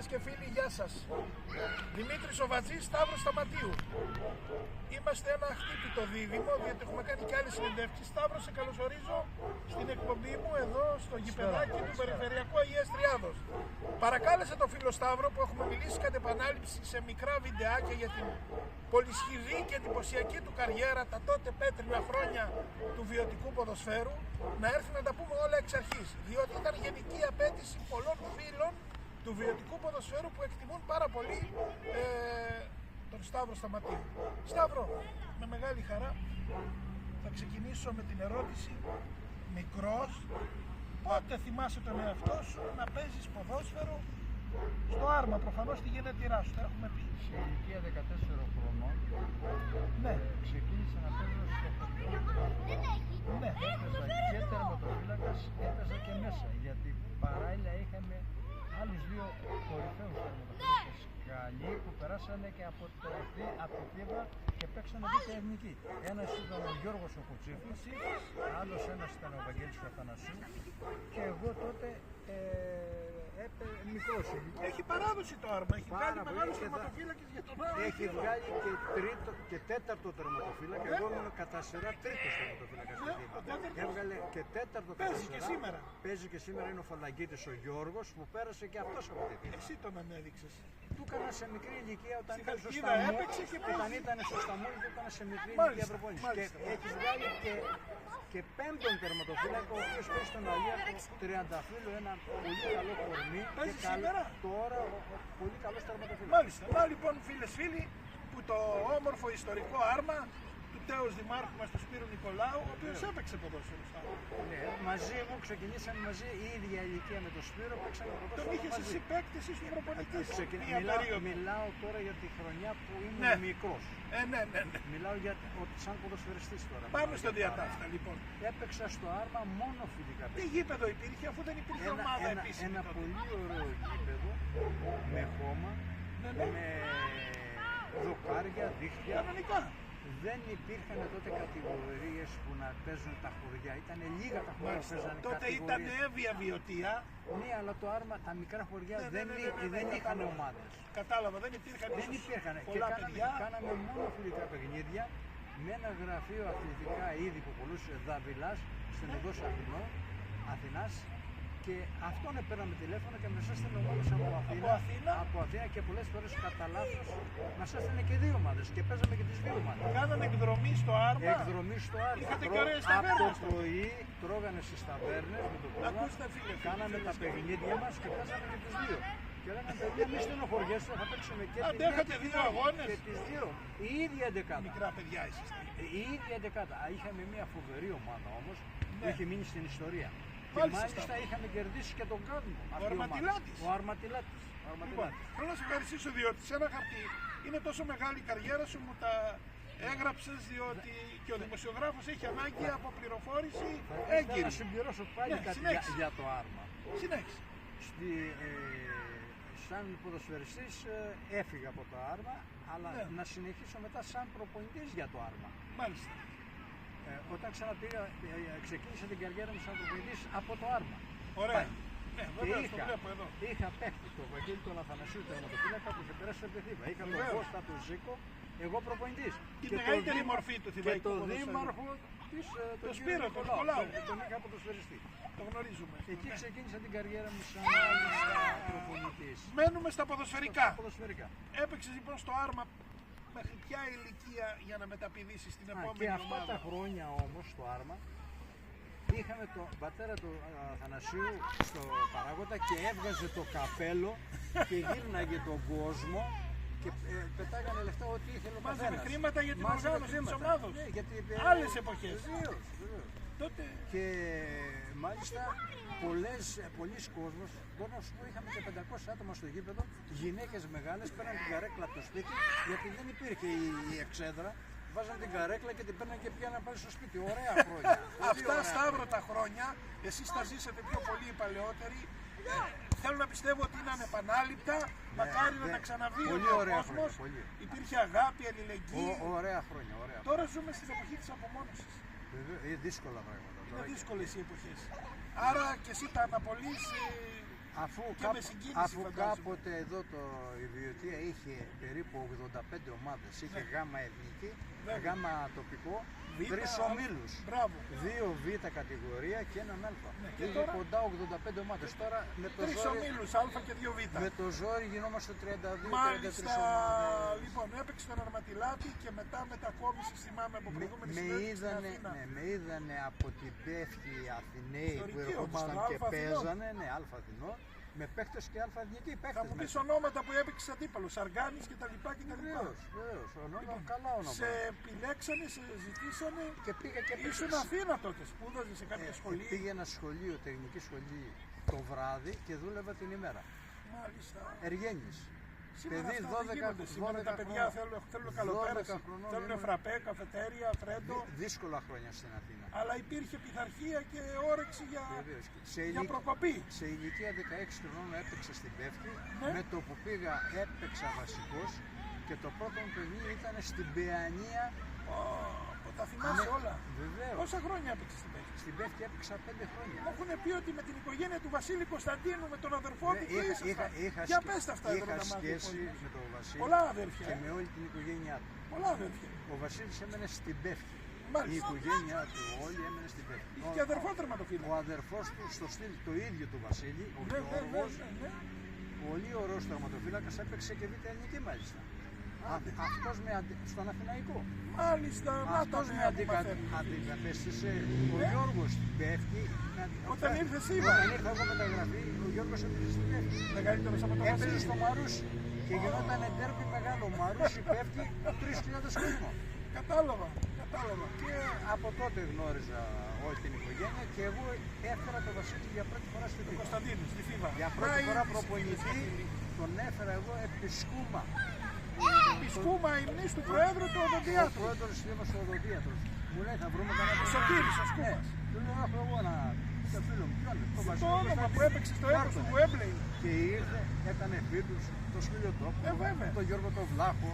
Φίλες και φίλοι, γεια σας. Δημήτρης ο Βατζής, Σταύρος Σταματίου. Είμαστε ένα χτύπητο δίδυμο, διότι έχουμε κάνει και άλλες συνεντεύξεις. Σταύρο, σε καλωσορίζω στην εκπομπή μου εδώ στο γηπεδάκι του Περιφερειακού Αγίας Τριάδος. Παρακάλεσε τον φίλο Σταύρο, που έχουμε μιλήσει κατ' επανάληψη σε μικρά βιντεάκια για την πολυσχηδή και εντυπωσιακή του καριέρα τα τότε πέτρινα χρόνια του βιωτικού ποδοσφαίρου, να έρθει να τα πούμε όλα εξ αρχής. Διότι ήταν γενική απέτηση πολλών φίλων του βιωτικού ποδοσφαίρου που εκτιμούν πάρα πολύ τον Σταύρο Σταματίου. Σταύρο, με μεγάλη χαρά θα ξεκινήσω με την ερώτηση. Μικρός, πότε θυμάσαι τον εαυτό σου να παίζεις ποδόσφαιρο στο Άρμα? Προφανώς τη γενετηρά σου, τα έχουμε πει. Σε ηλικία 14 χρονών, Ναι. ξεκίνησα να παίζω στο χωριό. Ναι. Έπαιζα και τερματοφύλακας, έπαιζα και μέσα, γιατί παράλληλα είχαμε άλλους δύο κορυφαίους τερματοφύλακες καλοί που περάσανε και από το Θήβα και παίξανε δίκα εθνική. Ένας ήταν ο Γιώργος ο Κουτσίφης, άλλος ένας ήταν ο Βαγγέλης ο Αθανασίου και εγώ τότε μικρός ηλικία. Έχει παράδοση το Άρμα, έχει Πάρα βγάλει πολύ μεγάλους και τερματοφύλακες για τον Άρμα. Έχει βγάλει και τρίτο και τέταρτο τερματοφύλακα. Εγώ ήμουν κατά σειρά τρίτος τερματοφύλακας Ναι, στην ο τέταρτος. Έβγαλε και τέταρτο κατά Παίζει και σειρά. σήμερα. Παίζει και σήμερα, είναι ο Φαλαγκίτης ο Γιώργος που πέρασε και αυτός από τη Θήβα. Εσύ τον ανέδειξες. Του έκανα σε μικρή ηλικία όταν Στην ήταν στο Χαλκίδα Σταμούλι. έπαιξε και Όταν παίζει. ήταν στο Σταμούλι του έκανα σε μικρή Μάλιστα, ηλικία προπόνηση. Και μάλιστα. έχει βγάλει και πέμπτον τερματοφύλακα, ο οποίος παίζει στον Αλίακο Τριανταφύλλου, ένα πολύ καλό κορμί. Παίζει σήμερα. Τώρα πολύ καλός τερματοφύλακας. Μάλιστα. Να λοιπόν, φίλες φίλοι, που το όμορφο ιστορικό Άρμα του τέος δημάρχου μας του Σπύρου Νικολάου, ο οποίος έπαιξε ποδόσφαιρο στο Άρμα. Ναι, μαζί μου ξεκινήσαμε μαζί η ίδια ηλικία με τον Σπύρο, παίξαμε Τον ποδόσφαιρο είχες μαζί. εσύ παίκτης, ήσουν προπονητής. Μια Μιλάω, περίοδο. μιλάω τώρα για τη χρονιά που ήμουν Ναι. μικρός. Ναι. Μιλάω για ότι σαν ποδοσφαιριστής τώρα. Πάμε μιλάω στον για το διατάφτα λοιπόν. Άρμα. Έπαιξα στο Άρμα μόνο φιλικά Τι παιχνίδια. γήπεδο υπήρχε, αφού δεν υπήρχε ομάδα επίσημη Ένα τότε? πολύ ωραίο γήπεδο με χώμα, Ναι. με δοκάρια, δίχτυα. Κανονικά. Δεν υπήρχαν τότε κατηγορίες που να παίζουν τα χωριά. Ήταν λίγα τα χωριά που παίζανε Τότε ήταν κατηγορίες. έβια βιωτεία. Ναι, αλλά το Άρμα, τα μικρά χωριά Ναι, δεν είχαν κατάλαβα. ομάδες. Κατάλαβα, δεν υπήρχαν Δεν ίσως υπήρχαν. Και πολλά παιδιά. κάναμε μόνο φιλικά παιχνίδια με ένα γραφείο αθλητικά ήδη που πουλούσε Δαβιλάς στην οδό Αθηνάς. Και αυτόν παίρναμε τηλέφωνο και μας έστελνε ομάδες από Αθήνα. Από Αθήνα και πολλές φορές κατά λάθος μας έστελνε και δύο ομάδες και παίζαμε και τις δύο ομάδες. Κάνανε εκδρομή στο Άρμα. Εκδρομή στο Άρμα. Είχατε και ωραίες Από ταβέρνες το τότε. πρωί τρώγανε στις ταβέρνες με το πουλμά. Ακούστε, φίλε, Κάναμε τα παιχνίδια μας και παίζαμε και τις δύο. Και λέγανε παιδιά, μη στενοχωριέστε, θα παίξουμε και τη μία Αντέχατε και δύο αγώνες. και τις δύο. Η ίδια εντεκάδα. Μικρά παιδιά είσαστε. Η ίδια εντεκάδα. Είχαμε μια φοβερή ομάδα όμως που Ναι. είχε μείνει στην ιστορία. Και Μάλιστα. μάλιστα είχαμε κερδίσει και τον Κάδμο. Ο Αρματιλάτης. Ο Αρματιλάτης. Λοιπόν, θέλω να σε ευχαριστήσω διότι σε ένα χαρτί είναι τόσο μεγάλη η καριέρα σου, μου τα έγραψες, διότι και ο δημοσιογράφος έχει ανάγκη από πληροφόρηση Θέλω έγκυρη. να συμπληρώσω πάλι Ναι, κάτι συνέχισε. για το Άρμα. Συνέχισε. Σαν ποδοσφαιριστής έφυγα από το Άρμα, αλλά Ναι. να συνεχίσω μετά σαν προπονητής για το Άρμα. Μάλιστα. Όταν ξαναπήγα, ξεκίνησα την καριέρα μου σαν προπονητής από το Άρμα. Ωραία. Πάλι. Ναι, Και βέβαια, το βλέπω εδώ. είχα παίχτη το Βαγγέλη τον Αθανασίου τερματοφύλακα που είχε περάσει από τη Θήβα. Είχα τον Βεβαίως. Κώστα του Ζήκο, εγώ προπονητής. Η μεγαλύτερη μορφή του Και θηβαϊκού το ποδοσφαίρου. δήμαρχο της Το Σπύρο, τον Νικολάου. Τον είχα ποδοσφαιριστή. Το γνωρίζουμε. Εκεί Ναι. ξεκίνησα την καριέρα μου σαν προπονητής. Μένουμε στα ποδοσφαιρικά. Ποδοσφαιρικά. Έπαιξες λοιπόν στο Άρμα μέχρι ποια ηλικία για να μεταπηδήσεις στην Και επόμενη αυτά ομάδα? τα χρόνια όμως στο Άρμα είχαμε τον πατέρα του Αθανασίου στο Παράγοντα και έβγαζε το καπέλο και γύρναγε τον κόσμο και πετάγανε λεφτά ό,τι ήθελε ο Μάζευε καθένας. χρήματα για την Μάζευε οργάνωση της χρήματα. ομάδος. Ναι, γιατί, Άλλες εποχές. Βεβαίως, βεβαίως. Τότε Και μάλιστα πολλοί κόσμος, μπορώ να σου πω, είχαμε και 500 άτομα στο γήπεδο, γυναίκες μεγάλες, πέραν την καρέκλα από το σπίτι, γιατί δεν υπήρχε η εξέδρα. Βάζαν την καρέκλα και την παίρναν και πήγαν πάλι στο σπίτι. Ωραία χρόνια. Πολύ αυτά ωραία. Σταύρο τα χρόνια, εσείς τα ζήσατε πιο πολύ οι παλαιότεροι. Θέλω να πιστεύω ότι είναι ανεπανάληπτα. Μακάρι να ναι. τα ξαναβεί Πολύ ο ωραία κόσμος. χρόνια, πολύ. Υπήρχε αγάπη, αλληλεγγύη. Ωραία χρόνια, ωραία. Τώρα ζούμε στην εποχή της απομόνωσης. Δύσκολα πράγματα. Είναι Τώρα. δύσκολες οι εποχές. Άρα και εσύ τα αναπολύς και με συγκίνηση, αφού φαντάζομαι. κάποτε εδώ η Βιωτία είχε περίπου 85 ομάδες, είχε γάμα εθνική, Βέβαια. γάμα τοπικό, Β, 3 ομίλους, Μπράβο. 2 β κατηγορία και έναν α. και Είχε τώρα- κοντά 85 ομάδες. Τώρα με το 3 ζόρι, ομίλους, Α και 2 Β. με το ζόρι γινόμαστε 32-33 Μάλιστα, ομάδες. λοιπόν, έπαιξε τον Αρματιλάτη και μετά μετακόμισε, θυμάμαι από προηγούμενη Με συνέντευξη στην είδανε, Αθήνα. ναι, με είδανε από την Πεύκη Αθηναίοι που Ιστορική ερχόντουσαν ομάδα, και Αλφα Αθηνών. παίζανε, ναι, Αλφα Αθηνών, με παίχτες και Αλφα Εθνικοί Θα παίχτες. μου πεις μέσα. ονόματα που έπαιξε αντίπαλο, Αργάνης και τα λοιπά και τα λοιπά. Βεβαίως, βεβαίως, καλά όνομα. Σε επιλέξανε, σε ζητήσανε. Και πήγα και Ήσουν Αθήνα τότε, σπούδαζε σε κάποια σχολή. Πήγαινα σχολείο, τεχνική σχολή το βράδυ και δούλευα την ημέρα. Μάλιστα. Εργένης. Σήμερα Παιδί αυτά 12, δεν γίνονται. Σήμερα τα παιδιά θέλουν καλοπέραση. 12 χρονών Θέλουν ήμουν. φραπέ, καφετέρια, φρέντο. Δύσκολα χρόνια στην Αθήνα. Αλλά υπήρχε πειθαρχία και όρεξη Βεβαίως. για προκοπή. Σε ηλικία 16 χρονών έπαιξα στην Πεύκη. Ναι. Με το που πήγα έπαιξα βασικός και το πρώτο μου παιδί ήταν στην Παιανία. Τα θυμάσαι όλα. Βεβαίως. Πόσα χρόνια έπαιξε στην Πεύκη? Στην Πεύκη έπαιξα 5 χρόνια. Μου έχουν πει ότι με την οικογένεια του Βασίλη Κωνσταντίνου, με τον αδερφό του, που ήσασταν. Για πες τα αυτά εδώ είχα να μάθει ο σχέση κόσμος. με τον Βασίλη Πολλά αδέρφια. και με όλη την οικογένειά του. Πολλά αδέρφια. Ο Βασίλης έμενε στην Πεύκη. Μάλιστα. Η οικογένειά του όλη έμενε στην Πεύκη. Είχε και αδερφό τερματοφύλακα. Ο αδερφός του στο στυλ το ίδιο του Βασίλη, ο Ναι, Γιώργος, ναι. πολύ ωραίος τερματοφύλακας, έπαιξε και β' ελληνική μάλιστα. Αυτός στον Αθηναϊκό. Μάλιστα, να τα Αυτός με νέα που μαθαίνουμε. αντικατέστησε ο Γιώργος στην Πεύκη. Όταν ήρθες Όταν είπα, ήρθα εγώ μεταγραφή, ο Γιώργος έπαιζε στην Πεύκη. μεγαλύτερος από τον Έπαιζε Βασίλη. στο Μαρούσι και γινόταν ντέρμπι μεγάλο. Μαρούσι Πεύκη, 3.000 κόσμο. Κατάλαβα. Και από τότε γνώριζα όλη την οικογένεια και εγώ έφερα τον Βασίλη για πρώτη φορά στη Θήβα. Κωνσταντίνου, στη Θήβα. Για πρώτη φορά προπονητή τον έφερα εγώ επί σκούμα. Η σκούμα υμνής του Προέδρου του Ο Οδοντιάτρου. πρόεδρος της Θήβας ο οδοντίατρος. Μου λέει θα βρούμε κανένα Ο Σωτήρης, ο Σκούμας. Του λέω έχω εγώ ένα φίλο μου. Ποιον, τον Το Βασίλη όνομα που Κωνσταντίνου. έπαιξε στο έπος του Πάρτονε. Γουέμπλεϊ. Και ήρθε, έκανε φίλους, το Σκυλιοτόπο, βέβαια. τον Γιώργο τον Βλάχο.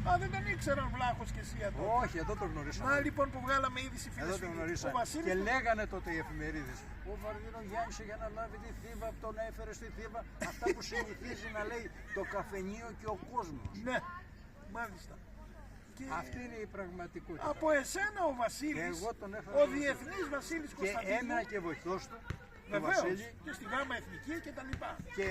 Α, δεν τον ήξεραν Βλάχος και εσύ εδώ. Όχι, εδώ το γνωρίσαμε. Να λοιπόν που βγάλαμε είδηση Εδώ φίλες το φίλοι. Ο γνωρίσαμε. Βασίλης Και λέγανε τότε οι εφημερίδες. Ο Βαρδίνο Γιάννησε για να λάβει τη Θήβα, τον έφερε στη Θήβα. Αυτά που συνηθίζει να λέει το καφενείο και ο κόσμος. Ναι, μάλιστα. Και Αυτή είναι η πραγματικότητα. από εσένα ο Βασίλης, Και εγώ τον έφερα ο στο διεθνής Βασίλης Και Κωνσταντίνου, έμενα και βοηθός του, τον βεβαίως, Βασίλη, και στη γάμα εθνική και τα λοιπά. και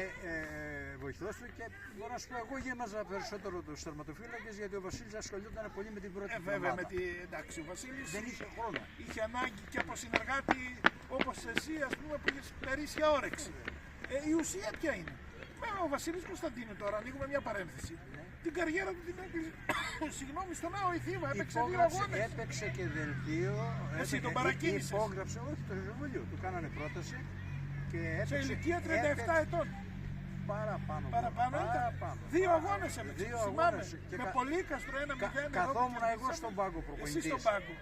βοηθός του. Και μπορώ να σου πω, εγώ γέμαζα περισσότερο τους τερματοφύλακες γιατί ο Βασίλης ασχολιόταν πολύ με την πρώτη Βέβαια, ομάδα. εντάξει, ο Βασίλης Δεν είχε χρόνο. είχε ανάγκη και από συνεργάτη όπως εσύ, ας πούμε, που έχεις περίσσια όρεξη. Η ουσία ποια είναι? Ο Βασίλης Κωνσταντίνου τώρα, ανοίγουμε μια παρένθεση. Την καριέρα του την έκλεισε. Συγγνώμη, στον Άο η Θήβα έπαιξε 2 αγώνες. Έπαιξε και δελτίο. Εσύ τον παρακίνησες. Υπόγραψε, όχι το Συμβούλιο. Του κάνανε πρόταση. Και Σε έπαιξε, ηλικία 37 έπαιξε ετών. Παραπάνω. Παραπάνω ήταν. Παραπάνω. 2 αγώνες έπαιξε. Δύο Θυμάμαι. αγώνες. Και Με Πολύκαστρο 1-0. Καθόμουν εγώ στον πάγκο Εσύ προπονητής. στον πάγκο.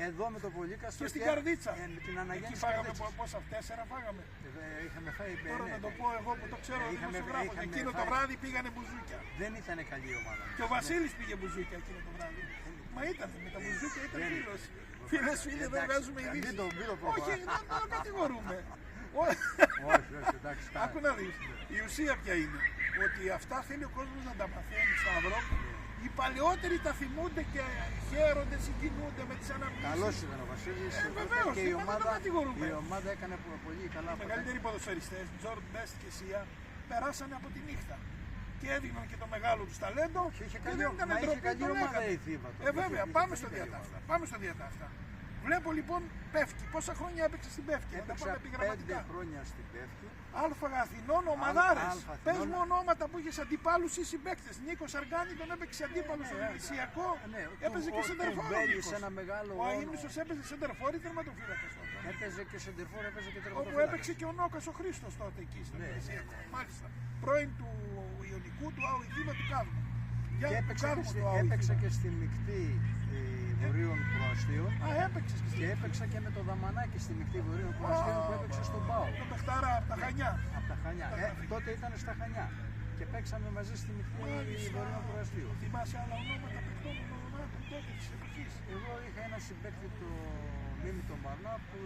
Εδώ με το Πολύκαστρο Και στην Καρδίτσα. την Εκεί Αναγέννηση φάγαμε Καρδίτσας. πόσα, 4 φάγαμε. Είχαμε φάει Τώρα να το πω εγώ που το ξέρω, ο Είχαμε- δημοσιογράφος. είχαμε Εκείνο το φάει. βράδυ πήγανε μπουζούκια. Δεν ήταν καλή η ομάδα. Και ο Βασίλης πήγε μπουζούκια εκείνο το βράδυ. Μα ήταν με τα μπουζούκια, ήταν Δεν- φίλος. Φίλες, φίλοι, δεν Εντάξει, βγάζουμε μην ειδήσεις. το- μην το προχωράς. Όχι, δεν το κατηγορούμε. Όχι, όχι, εντάξει. καλά. Άκου να δεις. Η ουσία ποια είναι? Ότι αυτά θέλει ο κόσμος να τα μαθαίνει, Σταύρο. Οι παλαιότεροι τα θυμούνται και χαίρονται, συγκινούνται με τις αναμνήσεις. Καλός ήταν ο Βασίλης. βεβαίως, και η δεν το ομάδα, κατηγορούμε. η ομάδα έκανε πολύ καλά. Οι μεγαλύτεροι ποδοσφαιριστές, Τζορντ Μπέστ και Σία, περάσανε από τη νύχτα. Και έδειχναν και το μεγάλο του ταλέντο. Και είχε και καλή δεν ομάδα, ήταν μα είχε ντροπή, καλή το ομάδα λέγανε. η Θήβα τότε. Βέβαια, Είχε πάμε καλή στο ομάδα. διατάφτα. Πάμε στο διατάφτα. Βλέπω λοιπόν Πεύκη. Πόσα χρόνια έπαιξε στην Πεύκη? Να τα Έπαιξα πούμε 5 επιγραμματικά. χρόνια στην Πεύκη. Αλφα Αθηνών ομαδάρες. Αλφα Πες Αθηνών. μου ονόματα που είχες αντιπάλους ή συμπαίκτες. Νίκος Αργάνη τον έπαιξε αντίπαλο στον Ελυσιακό. Ναι, Έπαιζε του- και ο- σεντερφόρ. του Μπέλης, ένα μεγάλο Ο όνομα. Αΐμνησος έπαιζε σεντερφόρ ή τερματοφύλακας τότε. Έπαιζε και σεντερφόρ, έπαιζε και Όπου τερματοφύλακας. έπαιξε και ο Νόκας ο Χρήστος τότε εκεί στον Ναι. Ελυσιακό. Μάλιστα. Πρώην του Ιωνικού, του Άου Ιδίμα του Κάδμου. Για Και του έπαιξε, Κάδμου και, του Άου έπαιξε Ιδίμα. και στη μεικτή βορείων προαστίων. Α, έπαιξες και Και στην έπαιξα και με το Δαμανάκι στη μεικτή βορείων προαστίων που έπαιξε στον Πάο. Το παιχτάρα από τα Χανιά. Από τα Χανιά. Τότε ήταν στα Χανιά. Και παίξαμε μαζί στη μεικτή βορείων προαστίων. Θυμάσαι άλλα ονόματα παιχτών των ονομάτων τότε της εποχής? Εγώ είχα ένα συμπαίκτη το Μίμη τον Μαρνά που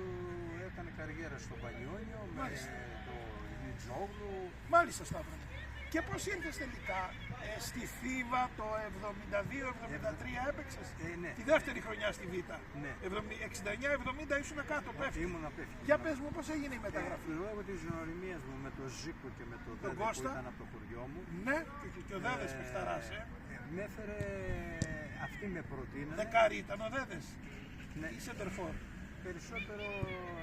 έκανε καριέρα στο Παλιόνιο με Μάλιστα. το Ρακιτζόγλου. Μάλιστα, Σταύρο. Και πώς ήρθες τελικά στη Θήβα το 72-73 έπαιξες? Ναι. Τη δεύτερη χρονιά στη Β. Ναι. 69-70 ήσουν κάτω, πέφτει. Ήμουνα πέφτει. Για πες μου πώς έγινε η μεταγραφή. Λόγω της γνωριμίας μου με τον Ζήκο και με τον Δέδε που Κώστα. ήταν από το χωριό μου. Ναι, και ο Δέδες παιχταράς, Με έφερε, αυτή με προτείνανε. Δεκάρι ήταν ο Δέδες. Ναι. Ή σεντερφόρ. Περισσότερο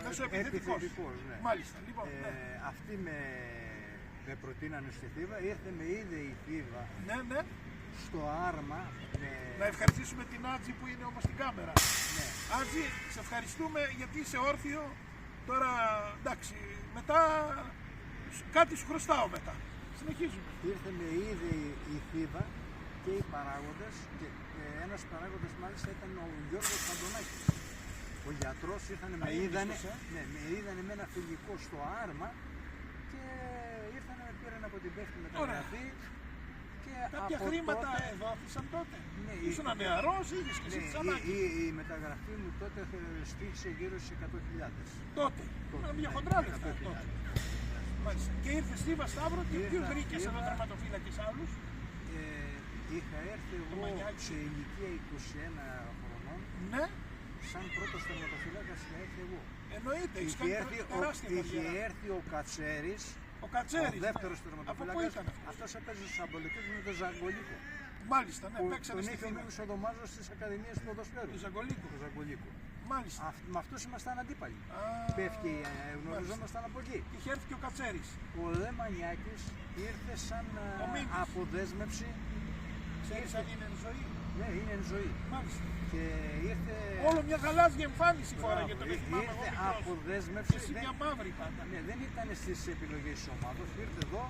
Μεσοεπιθετικός. ναι. Μάλιστα, λοιπόν. Ναι. Αυτοί με προτείνανε στη Θήβα, ήρθε με είδε η Θήβα Ναι, ναι. στο Άρμα. Να ευχαριστήσουμε την Άτζη που είναι όμως στην κάμερα. Ναι. Άτζη, σε ευχαριστούμε γιατί είσαι όρθιο. Τώρα, εντάξει, μετά κάτι σου χρωστάω μετά. Συνεχίζουμε. Ήρθε με είδε η Θήβα και οι παράγοντες και ένας παράγοντας μάλιστα ήταν ο Γιώργος Παντονάκης. Ο γιατρός με είδανε με ένα φιλικό στο Άρμα και ήρθανε με πήραν από την πέφτη μεταγραφή. Κάποια χρήματα δόθησαν τότε. Ναι, ήσουν νεαρός, είχες και εσύ τις ανάγκες. Η μεταγραφή μου τότε στήχησε γύρω στις 100.000. Τότε. Ήταν μια χοντρά λεφτά τότε. Μάλιστα. Και ήρθε στη Σταύρο και ποιους βρήκες εδώ τερματοφύλακες άλλους? Είχα έρθει εγώ σε ηλικία 21 χρονών. Ναι. Σαν πρώτος τερματοφύλακας είχα έρθει εγώ. Εννοείται, έχεις κάνει τεράστια είχε έρθει ο Κατσέρης. Ο Κατσέρης, ο δεύτερος τερματοφύλακας. Αυτός έπαιζε στους Αμπολικούς με τον Ζαγκολίκο. Μάλιστα, ναι, παίξανε τον στη είχε ο Θήβα. Μίμης ο Δωμάζος στις Ακαδημίες του Ποδοσφαίρου. Του Ζαγκολίκου. Μάλιστα. Με αυτούς ήμασταν αντίπαλοι. Πέφτει, γνωριζόμασταν από εκεί. Είχε έρθει και ο Κατσέρης. Ο Δε Μανιάκης ήρθε σαν αποδέσμευση. Ξέρεις αν είναι εν ζωή? Ναι, είναι εν ζωή. Μάλιστα. Και ήρθε... Όλο μια γαλάζια εμφάνιση φορά για τον θυμάμαι. Ήρθε αποδέσμευση. Εσύ μια μαύρη πάντα. Ναι, δεν ήταν στις επιλογές της ομάδος. Ήρθε εδώ.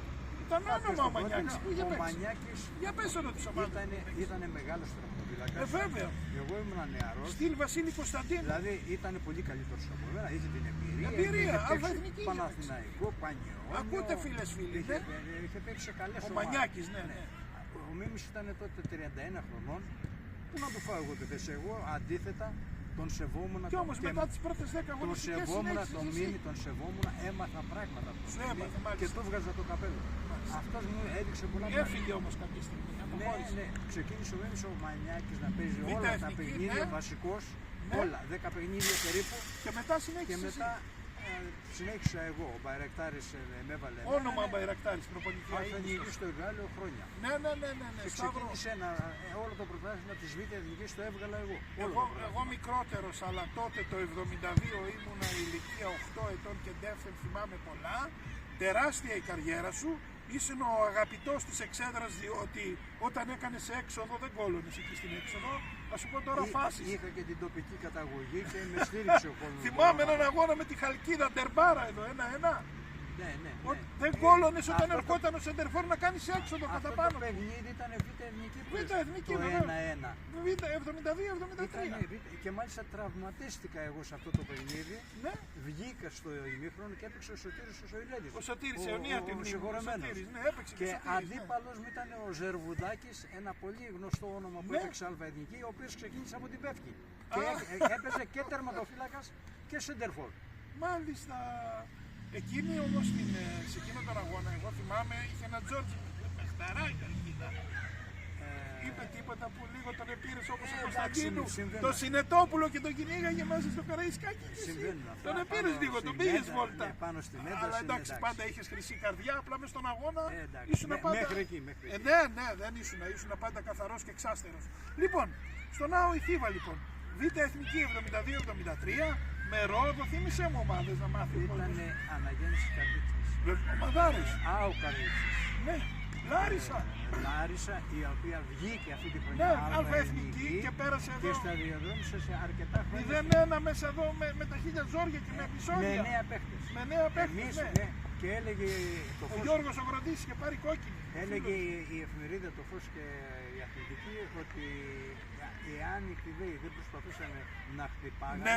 Ήταν όνομα ο Μανιάκης. Πού είχε ο παίξει? Μανιάκης Για πες όνομα της ομάδας. Ήταν μεγάλος τερματοφύλακας. Βέβαια. Εγώ ήμουν νεαρός. Στυλ Βασίλη Κωνσταντίνου. Δηλαδή ήταν πολύ καλύτερος από μένα. Είχε την εμπειρία. Εμπειρία, είχε παίξει αλφα-εθνική. Παναθηναϊκό, Πανιόνιο. Ακούτε φίλες φίλοι. Είχε παίξει σε καλές Ο ομάδες. Μανιάκης, ναι. Ο Μίμης ήταν τότε 31 χρονών. Πού να του φάω εγώ τη θέση? Εγώ αντίθετα τον σεβόμουν. Κι όμως μετά τις πρώτες 10 τον αγωνιστικές σεβόμουν, συνέχισες τον εσύ. Μίμη, τον σεβόμουν, έμαθα πράγματα από Σου τον έμαθε, Μίμη μάλιστα. και του βγάζα το καπέλο. Αυτός μου έδειξε πολλά πράγματα. Έφυγε όμως κάποια στιγμή. Ναι, ναι. Ξεκίνησε ο Μίμης ο Μανιάκης να παίζει Β' όλα τα εθνική, παιχνίδια, ναι. βασικός, Ναι. όλα, 10 παιχνίδια περίπου. Και μετά Και συνέχισες μετά εσύ. συνέχισα εγώ. Ο Μπαϊρακτάρης με έβαλε. Όνομα Μπαϊρακτάρης, προπονητή. Εθνική στο Γάλλιο χρόνια. Ναι. Και Σταύρο. ξεκίνησε όλο το πρωτάθλημα της Β' Εθνικής το έβγαλα εγώ. Εγώ μικρότερος, αλλά τότε το 72 ήμουνα ηλικία 8 ετών και δεύτερη, θυμάμαι πολλά. Τεράστια η καριέρα σου. Ήσουν ο αγαπητός της εξέδρας, διότι όταν έκανες έξοδο δεν κόλλωνες εκεί στην έξοδο. Θα σου πω τώρα φάσεις. Είχα και την τοπική καταγωγή και με στήριξε ο κόσμος. Θυμάμαι έναν αγώνα με τη Χαλκίδα Ντερμπάρα εδώ, 1-1. Ναι. Δεν κόλλωνες όταν ερχόταν ο Σεντερφόρ να κάνεις έξοδο κατά Αυτό πάνω. το παιχνίδι ήταν Β' Εθνική. Β' Εθνική, το βεβαίως. 1-1. 72-73. Και μάλιστα τραυματίστηκα εγώ σε αυτό το παιχνίδι. Ναι. Βγήκα στο ημίχρονο και έπαιξε ο Σωτήρης ο Σοηλέδης. Ο Σωτήρης, αιωνία τη μνήμη. Ναι, έπαιξε Και ο Σωτήρης, αντίπαλος μου ήταν ο Ζερβουδάκης, ένα πολύ γνωστό όνομα που Ναι. έπαιξε αλφα-εθνική, ο οποίος ξεκίνησε από την Πεύκη. Και έπαιζε και τερματοφύλακας και σεντερφόρ. Μάλιστα. Εκείνη όμως σε εκείνο τον αγώνα, εγώ θυμάμαι, είχε ένα Τζόρτζι. Πεχταρά η Χαλκίδα. Είπε τίποτα που λίγο τον επήρες όπως ο Κωνσταντίνου, τον Συνετόπουλο και τον κυνήγαγε μέσα στο Καραϊσκάκι. Τον επήρες λίγο, τον πήγες βόλτα. Πάνω στην ένταση. Αλλά εντάξει, πάντα είχες χρυσή καρδιά, απλά μες στον αγώνα ήσουν πάντα. Μέχρι εκεί. Ναι, δεν ήσουν πάντα καθαρός και εξάστερος. Λοιπόν, στον Άο η Θήβα λοιπόν. Β' Εθνική 72-73, με Ρόδο, θύμισέ μου ομάδες να μάθει. Ήτανε Αναγέννηση Καρδίτσας. Ομαδάρες. Άο Καρδίτσας. Ναι, Λάρισα. Λάρισα, η οποία βγήκε αυτή τη χρονιά. Ναι, αλφα-εθνική και πέρασε εδώ. Και σταδιοδρόμησε σε αρκετά χρόνια. 0-1 μέσα εδώ με τα χίλια ζόρια και με επεισόδια. Με νέα παίχτες. Με νέα παίχτες, Εμείς, ναι. Και έλεγε το Ο Φως, Γιώργος ο Γροντής είχε πάρει κόκκινη. έλεγε η εφημερίδα το Φως και η Αθλητική ότι εάν οι Χτιβαίοι δεν προσπαθούσαν να χτυπάγανε, Ναι.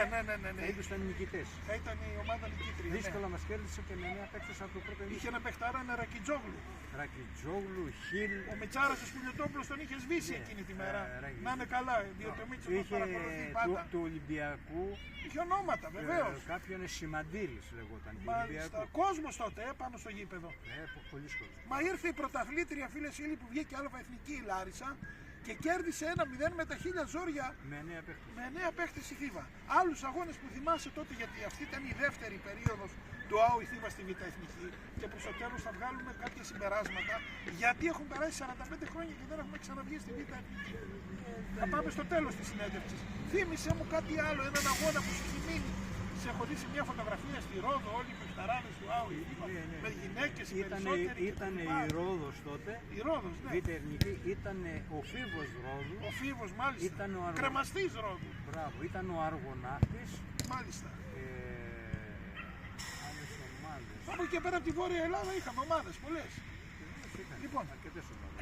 θα ήταν νικητές. Θα ήταν η ομάδα νικήτρια. Δύσκολα μας κέρδισε και με νέα παίκτες από το πρώτο Είχε ημίχρονο. ένα παιχτάρα, ένα Ρακιτζόγλου. Ρακιτζόγλου, Χιλ. Ο Μιτσάρας ο Σπιλιοτόπουλος τον είχε σβήσει Ναι, εκείνη τη μέρα. Ρακιτζόγλου. Να είναι καλά, διότι ο Μίτσος τον Είχε παρακολουθεί πάντα. του Ολυμπιακού Είχε ονόματα, βεβαίως. κάποιον Σημαντήρης λεγόταν. του Μάλιστα. Ολυμπιακού. Κόσμος τότε τότε πάνω στο γήπεδο. Πολύ σκοπό. Μα ήρθε η πρωταθλήτρια, φίλες φίλοι, που βγήκε άλφα εθνική η Λάρισα και κέρδισε 1-0 με τα 1000 ζόρια. Με 9 παίχτες η Θήβα. Άλλους αγώνες που θυμάσαι τότε, γιατί αυτή ήταν η δεύτερη περίοδος του ΑΟ η Θήβα στη Β' Εθνική και που στο τέλος θα βγάλουμε κάποια συμπεράσματα, γιατί έχουν περάσει 45 χρόνια και δεν έχουμε ξαναβγεί στη Β' Εθνική. Θα πάμε στο τέλος της συνέντευξης. Θύμισε μου κάτι άλλο, έναν αγώνα που σου έχει μείνει. Σε έχω δει σε μια φωτογραφία στη Ρόδο, όλοι οι παιχταράδες του ΑΟ η Θήβα, με γυναίκες, οι περισσότεροι. Ήταν η Ρόδος τότε. Η Ρόδος, ναι. Β' Εθνική ήταν ο Φίβος Ρόδου. Ο Φίβος, μάλιστα. Κρεμαστής Ρόδου. Μπράβο, ήταν ο Αργοναύτης. Μάλιστα. Άλλες ομάδες. Από εκεί πέρα από τη Βόρεια Ελλάδα είχαμε ομάδες πολλές. Λοιπόν,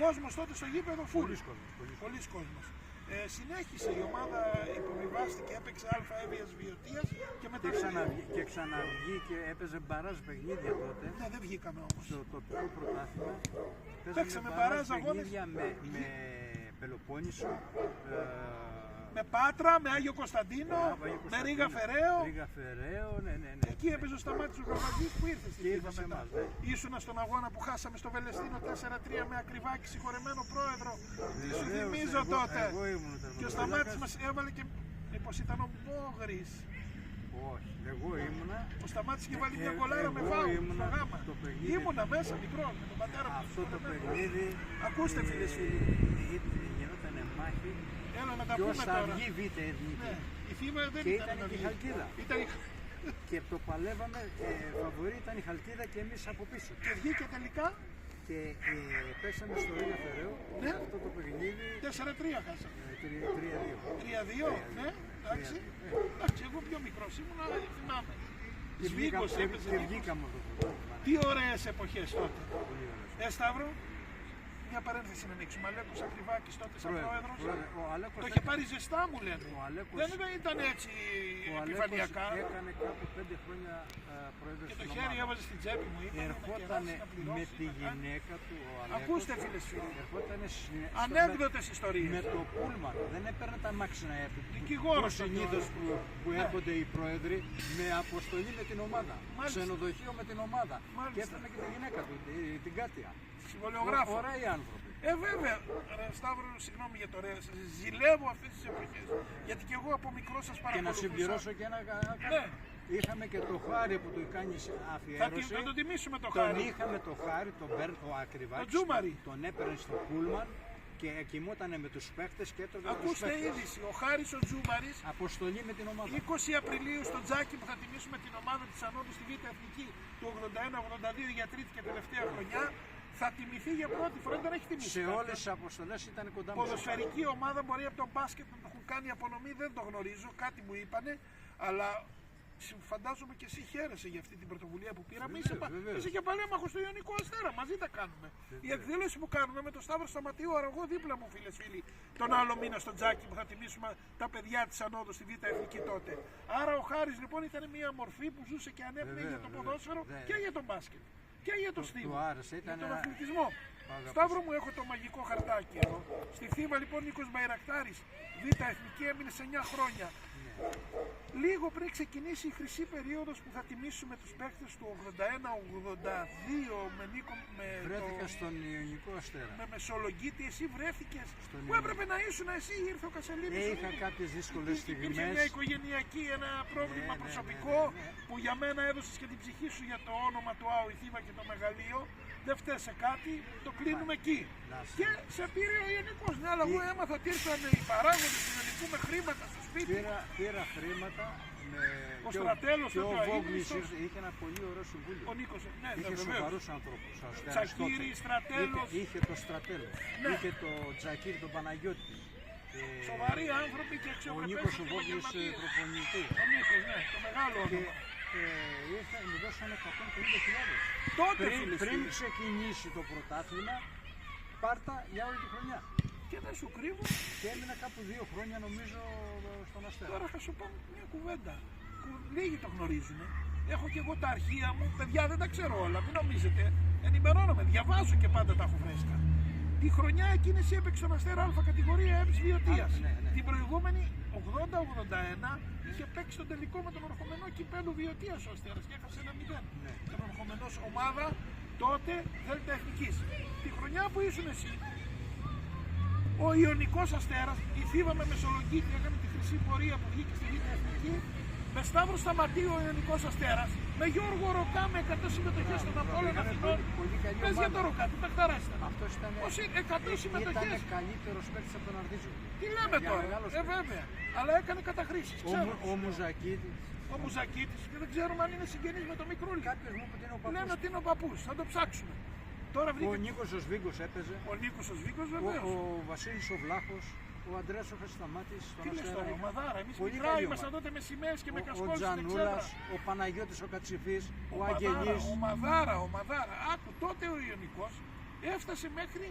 κόσμος τότε στο γήπεδο, πολλής κόσμος. Συνέχισε η ομάδα, υποβιβάστηκε, έπαιξε αλφα έβειας Βιωτίας και μετά και ξαναβγεί και έπαιζε μπαράζ παιχνίδια τότε. Ναι, δεν βγήκαμε όμως. Στο τοπικό πρωτάθλημα παίξαμε μπαράζ αγώνες με Πελοπόννησο, με Πάτρα, με Άγιο Κωνσταντίνο, με Ρίγα Φεραίο. Ναι. Εκεί έπαιζε ο Σταμάτης ο Καρβαζής που ήρθε στη Θήβα μετά. Ήσουνα στον αγώνα που χάσαμε στο Βελεστίνο 4-3 με Ακριβάκη συγχωρεμένο πρόεδρο. Τι σου θυμίζω τότε. Και ο Σταμάτης μας έβαλε και. Μήπως ήταν ο Μπόγρης. Όχι, εγώ ήμουνα. Ο Σταμάτης είχε βάλει μια κολάρα με φάου στο γάμα. Ήμουνα μέσα μικρό με τον πατέρα μου. Αυτό το παιχνίδι. Ακούστε φίλες φίλοι. Γινότανε μάχη. Έλα να τα πούμε τώρα. Βγει Β' Εθνική. Ναι, η Θήβα δεν και ήταν η Χαλκίδα. Και το παλεύαμε, φαβορί ήταν η Χαλκίδα και εμείς από πίσω. Και βγήκε τελικά. Και πέσαμε στο Ρίγα Φεραίο. Ναι. Αυτό το παιχνίδι. 4-3 χάσαμε. 3-2. 3-2, ναι. Εντάξει. Εντάξει, εγώ πιο μικρός ήμουν, αλλά θυμάμαι. Και βγήκαμε από το. Τι ωραίες εποχές τότε. Σταύρο. Μια παρένθεση να ανοίξουμε. Αλέκος Ακριβάκης τότε σαν πρόεδρος. Το είχε πάρει ζεστά μου λένε. Δεν ήταν έτσι επιφανειακά. Έκανε κάπου 5 χρόνια πρόεδρος. Και το χέρι έβαζε στην τσέπη μου. Ερχόταν με τη γυναίκα του ο Αλέκος. Ακούστε φίλες φίλοι. Ανέκδοτες ιστορίες. Με το πούλμαν. Δεν έπαιρνε τα μάξι να έρθει. Δικηγόρος συνήθως που έρχονται οι πρόεδροι με αποστολή με την ομάδα. Ξενοδοχείο με την ομάδα. Και έφερε και τη γυναίκα του, την Κάτια. Συμβολιογράφο. Ωραίοι άνθρωποι. Βέβαια. Σταύρο, συγγνώμη για το ρε. Ζηλεύω αυτές τις εποχές. Γιατί και εγώ από μικρό σας παρακολουθούσα. Και να συμπληρώσω και ένα. Ναι. Είχαμε και το Χάρη που του κάνει αφιέρωση. Θα τον τιμήσουμε το Χάρη. Τον είχαμε το Χάρη, τον Μπέρνο Ακριβάκη. Τον Τζούμαρη. Τον έπαιρνε στο Πούλμαν και κοιμότανε με τους παίχτες και έτρωγε τους παίχτες. Ακούστε είδηση. Ο Χάρης ο Τζούμαρης. Αποστολή με την ομάδα. 20 Απριλίου στο Τζάκι που θα τιμήσουμε την ομάδα της Ανόδου στη Β' Εθνική του 81-82 για τρίτη και τελευταία χρονιά. Θα τιμηθεί για πρώτη φορά, δεν έχει τιμήσει. Σε όλες τις αποστολές ήταν κοντά μας. Ποδοσφαιρική ομάδα μπορεί από τον μπάσκετ να το έχουν κάνει απονομή, δεν το γνωρίζω, κάτι μου είπανε, αλλά φαντάζομαι και εσύ χαίρεσαι για αυτή την πρωτοβουλία που πήραμε. Είσαι και παλέμαχος στο Ιωνικό Αστέρα, μαζί τα κάνουμε. Η εκδήλωση που κάνουμε με τον Σταύρο Σταματίου Αργό δίπλα μου, φίλες φίλοι, τον άλλο μήνα στο Τζάκι που θα τιμήσουμε τα παιδιά της Ανόδου στη Β' Εθνική τότε. Άρα ο Χάρης λοιπόν ήταν μια μορφή που ζούσε και ανέπνεε για το ποδόσφαιρο και για τον μπάσκετ. Και για το στίβο, για τον αθλητισμό. Σταύρο μου, έχω το μαγικό χαρτάκι εδώ. Στη Θήβα λοιπόν Νίκος Μπαϊρακτάρης, Β' Εθνική, έμεινε σε 9 χρόνια. Λίγο πριν ξεκινήσει η χρυσή περίοδος που θα τιμήσουμε τους παίκτες του 81-82 με Νίκο. Βρέθηκα στον Ιωνικό Αστέρα. Με Μεσολογγίτη, εσύ βρέθηκες. Που έπρεπε να ήσουν εσύ, ήρθε ο Κασελίνης. Είχα κάποιες δύσκολες στιγμές. Υπήρχε μια οικογενειακή, ένα πρόβλημα προσωπικό που για μένα έδωσες και την ψυχή σου για το όνομα του ΑΟ η Θήβα και το μεγαλείο. Δεν φταίει σε κάτι, το κλείνουμε εκεί. Και σε πήρε ο Ιωνικός. Ναι, αλλά εγώ έμαθα ότι ήρθαν οι παράγοντες του Ιωνικού με χρήματα στο σπίτι. Πήρα χρήματα. Ο Στρατέλος και ο Βόγλης είχε ένα πολύ ωραίο συμβούλιο. Ο Νίκος, ναι, είχε σοβαρούς ανθρώπους. Τσακίρη, Στρατέλος. Είχε το Στρατέλο. Ναι. Είχε το Τζακίρη, τον Παναγιώτη. Σοβαροί άνθρωποι και αξιοπρεπές. Ο Νίκος ο Βόγλης προπονητή. Ο Νίκος, ναι, το μεγάλο όνομα. Μου δώσανε 150.000. Τότε πριν ξεκινήσει το πρωτάθλημα, πάρτα για όλη τη χρονιά. Και δεν σου κρύβω. Και έμεινα κάπου 2 χρόνια νομίζω στον Αστέρα. Τώρα θα σου πω μια κουβέντα. Λίγοι το γνωρίζουν. Έχω και εγώ τα αρχεία μου. Παιδιά δεν τα ξέρω όλα, μην νομίζετε. Ενημερώνομαι, διαβάζω και πάντα τα έχω φρέσκα. Τη χρονιά εκείνη έπαιξε στον Αστέρα Α κατηγορία ΕΠΣ Βιωτίας. Ναι. Την προηγούμενη 80-81 είχε παίξει τον τελικό με τον Ορχομενό κυπέλου Βιωτίας ο Αστέρας και έχασε 1-0. Ναι. Τον Ορχομενός ομάδα τότε Δέλτα Εθνικής. Τη χρονιά που ήσουν εσύ, ο Ιωνικός Αστέρας, η Θήβα με Μεσολογγίτη έκανε τη χρυσή πορεία που βγήκε στη Β' Εθνική, με Σταύρο Σταματίου ο Ιωνικός Αστέρας, με Γιώργο Ροκά με 100 συμμετοχές στον Απόλλωνα Αθηνών. Πες για το Ροκά, τι παιχταράς ήταν. Αυτός ήταν 100 συμμετοχές. Ήταν καλύτερος παίκτης από τον Αρδίζο. Τι λέμε τώρα, βέβαια. Αλλά έκανε καταχρήσεις, ξέρω. Ο Μουζακίτης. Ο Μουζακίτης και δεν ξέρουμε αν είναι συγγενής με τον Μικρούλη. Κάποιος μου είπε ότι είναι ο Λένε παππούς. ότι είναι ο παππούς, θα το ψάξουμε. Τώρα Ο βρήκε Νίκος ο Σβίγκος έπαιζε. ο Νίκος ο Σβίκος, Ο βεβαίως. Βασίλης ο Βλάχος. Ο Αντρέας ο Χασταμάτης. Τι λες τώρα, ομαδάρα, εμείς Πολύ μικρά καλή ήμασταν ομάδα. τότε με σημαίες και με Ο κασκόλ στην εξέδρα. Τζανούλας, ο Παναγιώτης ο Κατσιφής, ο Αγγελής. Ομαδάρα. Άκου, τότε ο Ιωνικός έφτασε μέχρι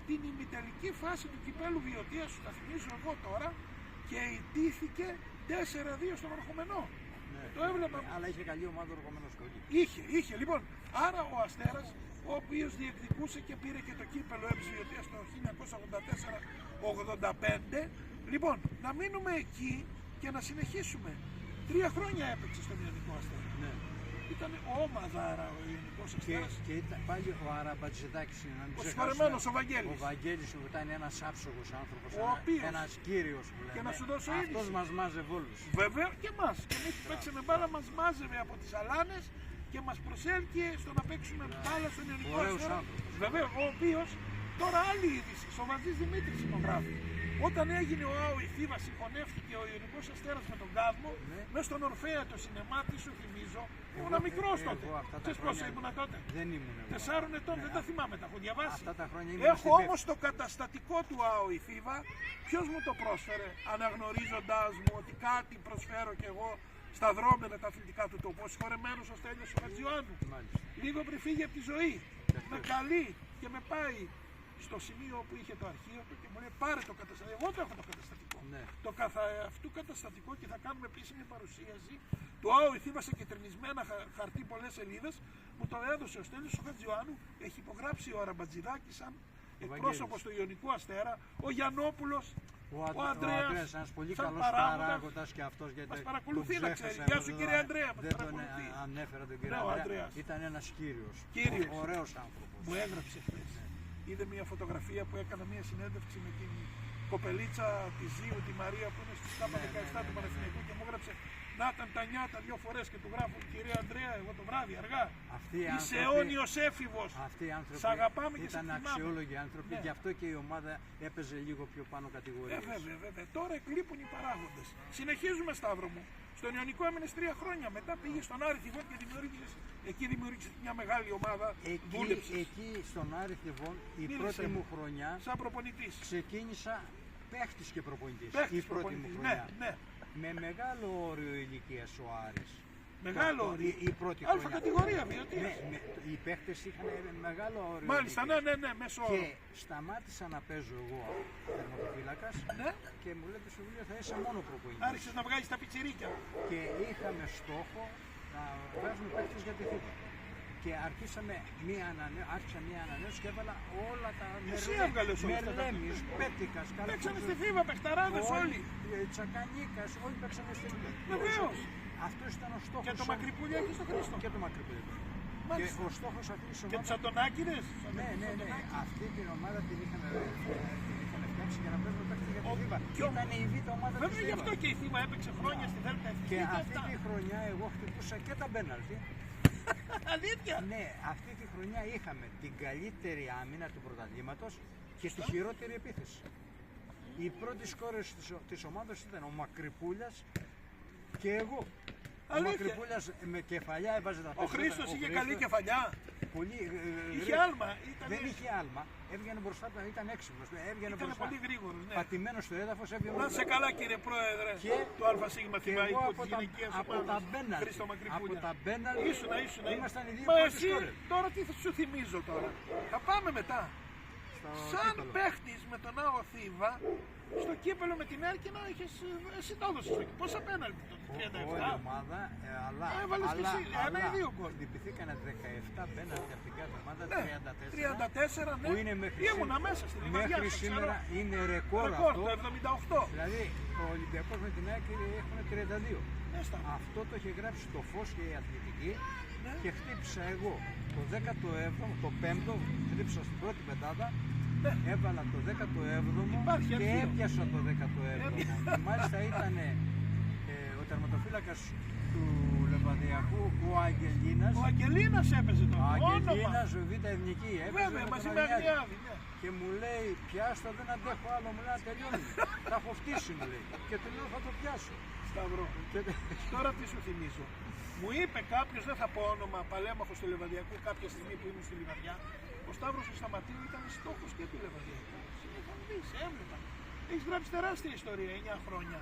την ημιτελική φάση του κυπέλου Βιωτίας, σου τα θυμίζω εγώ τώρα, και ιτήθηκε 4-2 στον Ορχομενό. Ναι. Το έβλεπα. Αλλά είχε καλή ομάδα ο Ορχομενός πολύ. Είχε. Λοιπόν, άρα ο Αστέρας, ο οποίος διεκδικούσε και πήρε και το κύπελο ΕΠΣ Βιωτίας το 1984-85. Λοιπόν, να μείνουμε εκεί και να συνεχίσουμε. 3 χρόνια έπαιξε στον Ιωνικό Αστέρα. Ναι. Ήταν ομαδάρα ο Ιωνικός Και, Αστέρας. και ήταν πάλι ο Αραμπατζηδάκης, να μην Ο ξεχάσουμε. συγχωρεμένος ο Βαγγέλης. Ο Βαγγέλης που ήταν ένας άψογος άνθρωπος, Ο οποίος- ένας κύριος που λέμε. Και να σου δώσω Αυτός είδηση. μας μάζευε όλους. Βέβαια και εμάς. Και εμείς που παίξαμε μπάλα μας μάζευε από τις αλάνες και μας προσέλκυε στο να παίξουμε μπάλα στον Ιωνικό Ωραίος Αστέρα. άνθρωπος. Βέβαια, ο οποίος τώρα άλλη είδηση. Ο Βαζής Δημήτρης υπογράφει. Όταν έγινε ο ΑΟ η Θήβα, συγχωνεύτηκε ο Ιωνικός Αστέρας με τον Κάδμο, Ναι. μέσα στον Ορφέα το σινεμά, τι σου θυμίζω. Ήμουν Εγώ- μικρός εγώ τότε. αυτά τα Ξέρεις χρόνια πόσο ήμουν τότε. Δεν ήμουν εγώ. 4 ετών, Ναι, δεν τα θυμάμαι, τα έχω διαβάσει. Αυτά τα χρόνια ήμουν Έχω στην όμως το καταστατικό του ΑΟ η Θήβα. Ποιος μου το πρόσφερε, αναγνωρίζοντάς μου ότι κάτι προσφέρω κι εγώ στα δρόμενα τα αθλητικά του τόπου. Ο συγχωρεμένος ο Στέλιος ο Χατζιωάννου. Μάλιστα. Λίγο πριν φύγει από τη ζωή, με καλεί και με πάει στο σημείο που είχε το αρχείο του και μου λέει πάρε το καταστατικό. Εγώ το έχω το καταστατικό. Ναι. Το καθ' καταστατικό και θα κάνουμε επίσημη παρουσίαση του ΑΟ η Θήβα σε κεντρινισμένα χαρτί πολλές σελίδες. Μου το έδωσε ο Στέλιος ο Χατζιωάννου. Έχει υπογράψει ο Αραμπατζηδάκης σαν εκπρόσωπος του Ιωνικού Αστέρα, ο Γιαννόπουλος, ο Ανδρέας, ένας πολύ σαν καλός παράγοντα. παράγοντας και αυτός, γιατί Μας παρακολουθεί, τον να ξέχασα ξέρει. εγώ, Γεια σου, δεν κύριε τον- Ανδρέα, μας δεν τον παρακολουθεί. ανέφερα τον Ναι, κύριο ο Ανδρέα. Ανδρέας. Ήταν ένας κύριος. Κύριος. Ωραίος άνθρωπος. Μου έγραψε χθες. Είδε μια φωτογραφία που έκανα μια συνέντευξη με την κοπελίτσα τη Ζήου, τη Μαρία που είναι στη ΣΚΑΠΑ 17 του Παναθηναϊκού και μου έγραψε να ήταν τα νιάτα 2 φορές και του γράφω κυρία Ανδρέα, εγώ το βράδυ αργά. Αυτοί οι Είσαι άνθρωποι- αιώνιος έφηβος. Αυτοί οι άνθρωποι Σ' αγαπάμε και σε ήταν θυμάμαι. αξιόλογοι άνθρωποι, Ναι. γι' αυτό και η ομάδα έπαιζε λίγο πιο πάνω κατηγορίες. Βέβαια. Τώρα εκλείπουν οι παράγοντες. Συνεχίζουμε, Σταύρο μου. Στον Ιωνικό έμεινες 3 χρόνια. Μετά πήγε στον Άρη Θηβών και δημιούργησες μια μεγάλη ομάδα. Δούλεψες. Εκεί στον Άρη Θηβών η Μίλησε πρώτη μου. μου χρονιά Σαν προπονητής. ξεκίνησα παίχτης και προπονητής. Παίχτης Η πρώτη μου προπονητής. χρονιά. Ναι. Με μεγάλο όριο ηλικίας ο Άρης. Μεγάλο Το- όριο. Η πρώτη Αλφα χρονιά. κατηγορία, Βιωτίας. Οι παίχτες είχαν μεγάλο όριο Μάλιστα, ηλικίας. ναι, μέσω Και όρο. σταμάτησα να παίζω εγώ τερματοφύλακας Ναι. και μου λέει το Συμβούλιο θα είσαι μόνο προπονητής. Άρχισες να βγάζεις τα πιτσιρίκια. Και είχαμε στόχο να βγάζουμε παίκτες για τη Θήβα. Και άρχισα μια ανανέωση και έβαλα όλα τα Εσύ έβγαλες όλα αυτά τα Μερλέμις, Πέτικας, Παίξανε στη Θήβα, παιχταράδες όλοι. Τσακανίκας, όλοι παίξανε στη Θήβα. Βεβαίως. Αυτός ήταν ο στόχος. Και το Μακρυπούλια και στο Χρήστο. Και το Μακρυπούλια. Και Μάλιστα. ο στόχος αυτής της Και τους ομάδας. Αντωνάκηδες. Ναι. Αυτή την ομάδα την είχαν φτιάξει για να παίζουν παίκτες για τη Θήβα. ποιο- Ήταν η β' ομάδα της Βέβαια γι' Θήβα. αυτό και η Θήβα έπαιξε χρόνια στη Δέλτα Εθνική. Και και αυτή αυτά. τη χρονιά εγώ χτυπούσα και τα πέναλτι. Αλήθεια. Ναι, αυτή τη χρονιά είχαμε την καλύτερη άμυνα του πρωταθλήματος και τη χειρότερη επίθεση. Οι πρώτοι σκόρες της ομάδας ήταν ο Μακρυπούλιας και εγώ. Ο Αλήθεια. Μακρυπούλιας με κεφαλιά έβαζε τα Ο πέναλτι. Χρήστος είχε καλή κεφαλιά. Πολύ, Είχε άλμα. Δεν είχε άλμα, έβγαινε μπροστά του, ήταν έξυπνος. Έβγαινε Ήταν μπροστά. πολύ γρήγορος. Ναι. Πατημένος στο έδαφος, έβγαινε Να σε καλά, κύριε Πρόεδρε Και- του ΑΣ Και εγώ Θηβαϊκού της από τα, γυναικείας από τα ομάδας. πέναλτι. Χρήστο Από Μακρυπούλια. τα πέναλτι Ήσουνα. ήμασταν οι δύο Μα πρώτοι εσύ σκόρερ. τώρα τι θα σου θυμίζω τώρα. Θα πάμε μετά. Στο Σαν κύπελλο. παίχτης με τον ΑΟ Θήβα, στο κύπελο με την Έρκινα είχες, εσύ το έδωσες. Πόσα πέναλτι το Όλη η 37. ομάδα, αλλά, Έβαλες και εσύ, ένα ή δύο γκολ. χτυπηθήκανε 17 πέναλτι από την κάθε ομάδα, Ναι, 34 34, ναι. Που είναι μέχρι Ήμουνα μέσα στην Λιβαδιά. μέχρι σήμερα είναι ρεκόρ Ρεκόρ αυτό. το 78. Δηλαδή ο Ολυμπιακός με την ΑΕΚ έχουν 32. Ναι, Σταύρο. Αυτό το είχε γράψει το Φως και η Αθλητική Ναι. και χτύπησα εγώ το 17ο, το 5ο, χτύπησα στην πρώτη πεντάδα, Ναι. έβαλα το 17ο Υπάρχει και αρχείο. έπιασα το 17ο. Και μάλιστα ήταν ο τερματοφύλακας του Λεβαδιακού, ο Αγγελίνας. Ο Αγγελίνας έπαιζε Ο τότε. Αγγελίνας, ο Β' Εθνική, έπαιζε Βέβαια, με μαζί τον με Αγνιάδη. Αγνιάδη. Ναι. Και μου λέει, πιάστα, δεν αντέχω άλλο, μου λέει, να τελειώνει. Τα έχω φτύσει, μου λέει. Και του λέω, θα το πιάσω. Σταυρό. Και... Τώρα τι σου θυμίζω. Μου είπε κάποιο, δεν θα πω όνομα, παλέμαχο του Λεβαδιακού, κάποια στιγμή που ήμουν στη Λιβαδιά, ο Σταύρος ο Σταματίου ήταν στόχος και του Λεβαδιακού. Είχαν δει, σε έβλεπα. Έχει γράψει τεράστια ιστορία, 9 χρόνια.